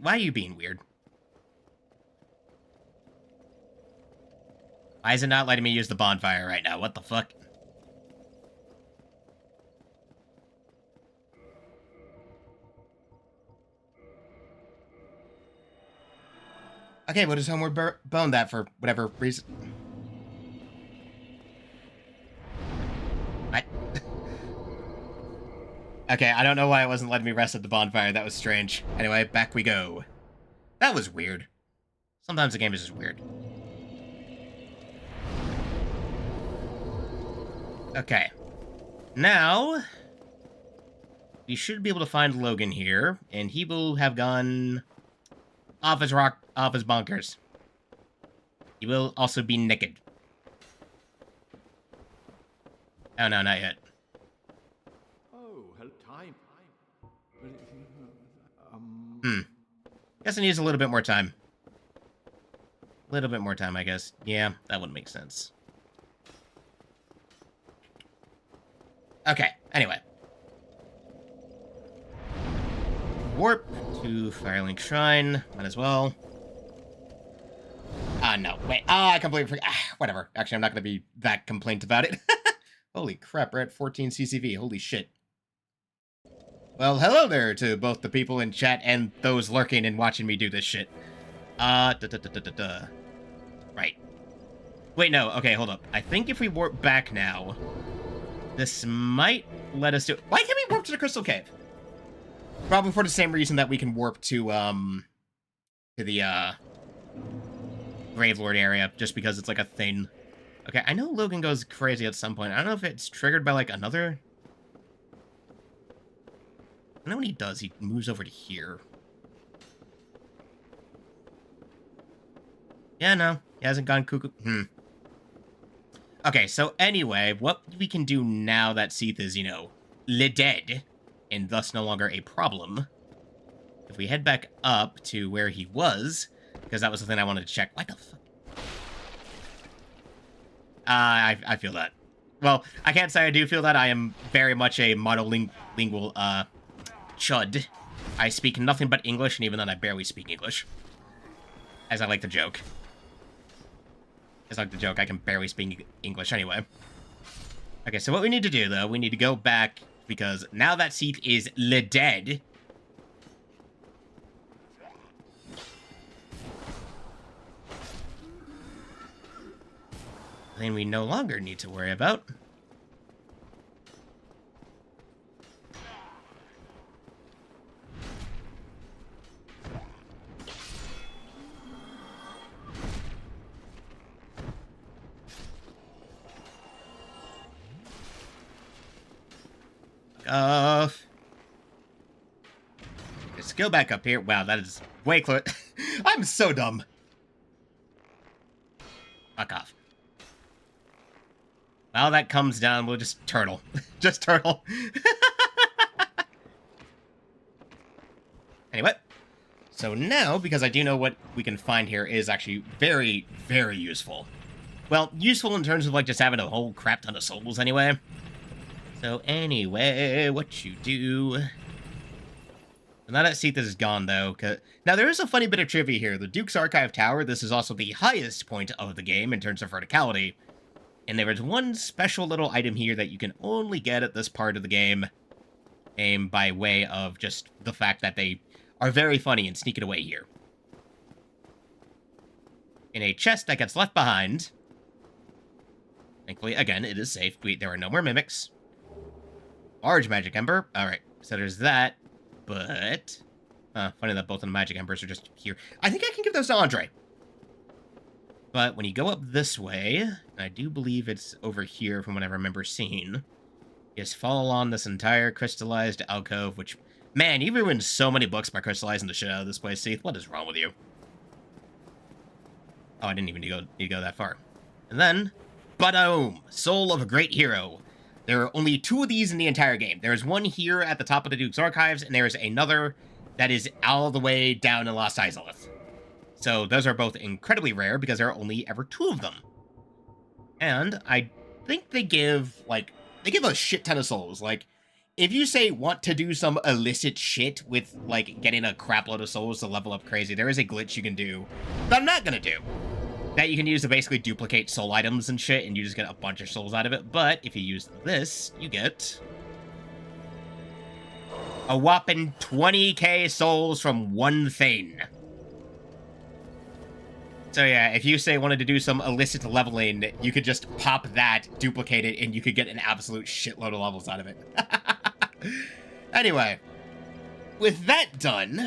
Why are you being weird? Why is it not letting me use the bonfire right now? What the fuck? Okay, we'll just homeward bone that for whatever reason. What? Okay, I don't know why it wasn't letting me rest at the bonfire. That was strange. Anyway, back we go. That was weird. Sometimes the game is just weird. Okay. Now, we should be able to find Logan here, and he will have gone off his bonkers. He will also be naked. Oh no, not yet. Oh, hello, time. Guess it needs a little bit more time. A little bit more time, I guess. Yeah, that would make sense. Okay, anyway. Warp to Firelink Shrine. Might as well. No. Wait. I completely forgot. Whatever. Actually, I'm not going to be that complaint about it. Holy crap, we're at 14 CCV. Holy shit. Well, hello there to both the people in chat and those lurking and watching me do this shit. Right. Wait, no. Okay, hold up. I think if we warp back now, this might let us do... Why can't we warp to the Crystal Cave? Probably for the same reason that we can warp to the, Gravelord area, just because it's like a thing. Okay, I know Logan goes crazy at some point. I don't know if it's triggered by, like, another... I know when he does, he moves over to here. Yeah, no. He hasn't gone cuckoo. Okay, so anyway, what we can do now that Seath is, you know, dead, and thus no longer a problem, if we head back up to where he was, because that was the thing I wanted to check. What the fuck? I feel that. Well, I can't say I do feel that. I am very much a monolingual, chud. I speak nothing but English, and even then I barely speak English. As I like to joke. I can barely speak English anyway. Okay, so what we need to do, though, we need to go back, because now that Seath is dead... then we no longer need to worry about... Let's go back up here. Wow, that is way close. I'm so dumb. Fuck off. While that comes down, we'll just turtle. Just turtle. Anyway. So now, because I do know what we can find here is actually very, very useful. Well, useful in terms of, like, just having a whole crap ton of souls anyway. So anyway, what you do... Now that Seath is gone, though, now there is a funny bit of trivia here. The Duke's Archive Tower, this is also the highest point of the game in terms of verticality. And there is one special little item here that you can only get at this part of the game, by way of just the fact that they are very funny and sneak it away here. In a chest that gets left behind. Thankfully, again, it is safe. There are no more mimics. Large magic ember. Alright, so there's that. But... funny that both of the magic embers are just here. I think I can give those to Andre. But when you go up this way, and I do believe it's over here from what I remember seeing, you just fall along this entire crystallized alcove, which... Man, you ruined so many books by crystallizing the shit out of this place, Seath. What is wrong with you? Oh, I didn't even need to go that far. And then... Ba-doom! Soul of a Great Hero. There are only 2 of these in the entire game. There's one here at the top of the Duke's Archives, and there's another that is all the way down in Lost Izalith. So those are both incredibly rare, because there are only ever 2 of them. And I think they give, like, a shit ton of souls. Like, if you say want to do some illicit shit with, like, getting a crap load of souls to level up crazy, there is a glitch you can do that I'm not gonna do. That you can use to basically duplicate soul items and shit, and you just get a bunch of souls out of it. But if you use this, you get a whopping 20k souls from one thing. So yeah, if you say wanted to do some illicit leveling, you could just pop that, duplicate it, and you could get an absolute shitload of levels out of it. Anyway, with that done,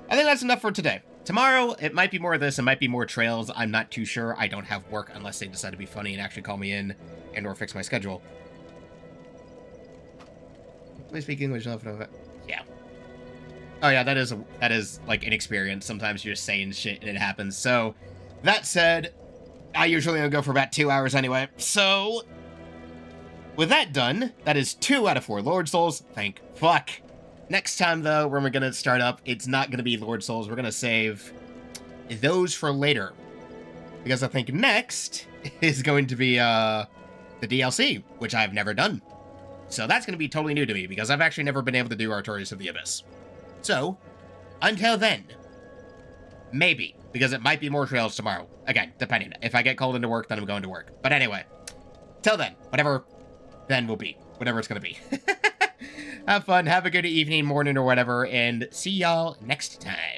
I think that's enough for today. Tomorrow, it might be more of this, it might be more trails, I'm not too sure. I don't have work unless they decide to be funny and actually call me in and or fix my schedule. Do I speak English enough? Yeah. Oh yeah, that is like an experience. Sometimes you're just saying shit and it happens. So, that said, I usually only go for about 2 hours anyway. So, with that done, that is 2 out of 4 Lord Souls. Thank fuck. Next time, though, when we're going to start up, it's not going to be Lord Souls. We're going to save those for later. Because I think next is going to be the DLC, which I've never done. So that's going to be totally new to me, because I've actually never been able to do Artorias of the Abyss. So, until then, maybe, because it might be more trails tomorrow. Again, depending. If I get called into work, then I'm going to work. But anyway, till then, whatever then will be. Whatever it's going to be. Have fun, have a good evening, morning, or whatever, and see y'all next time.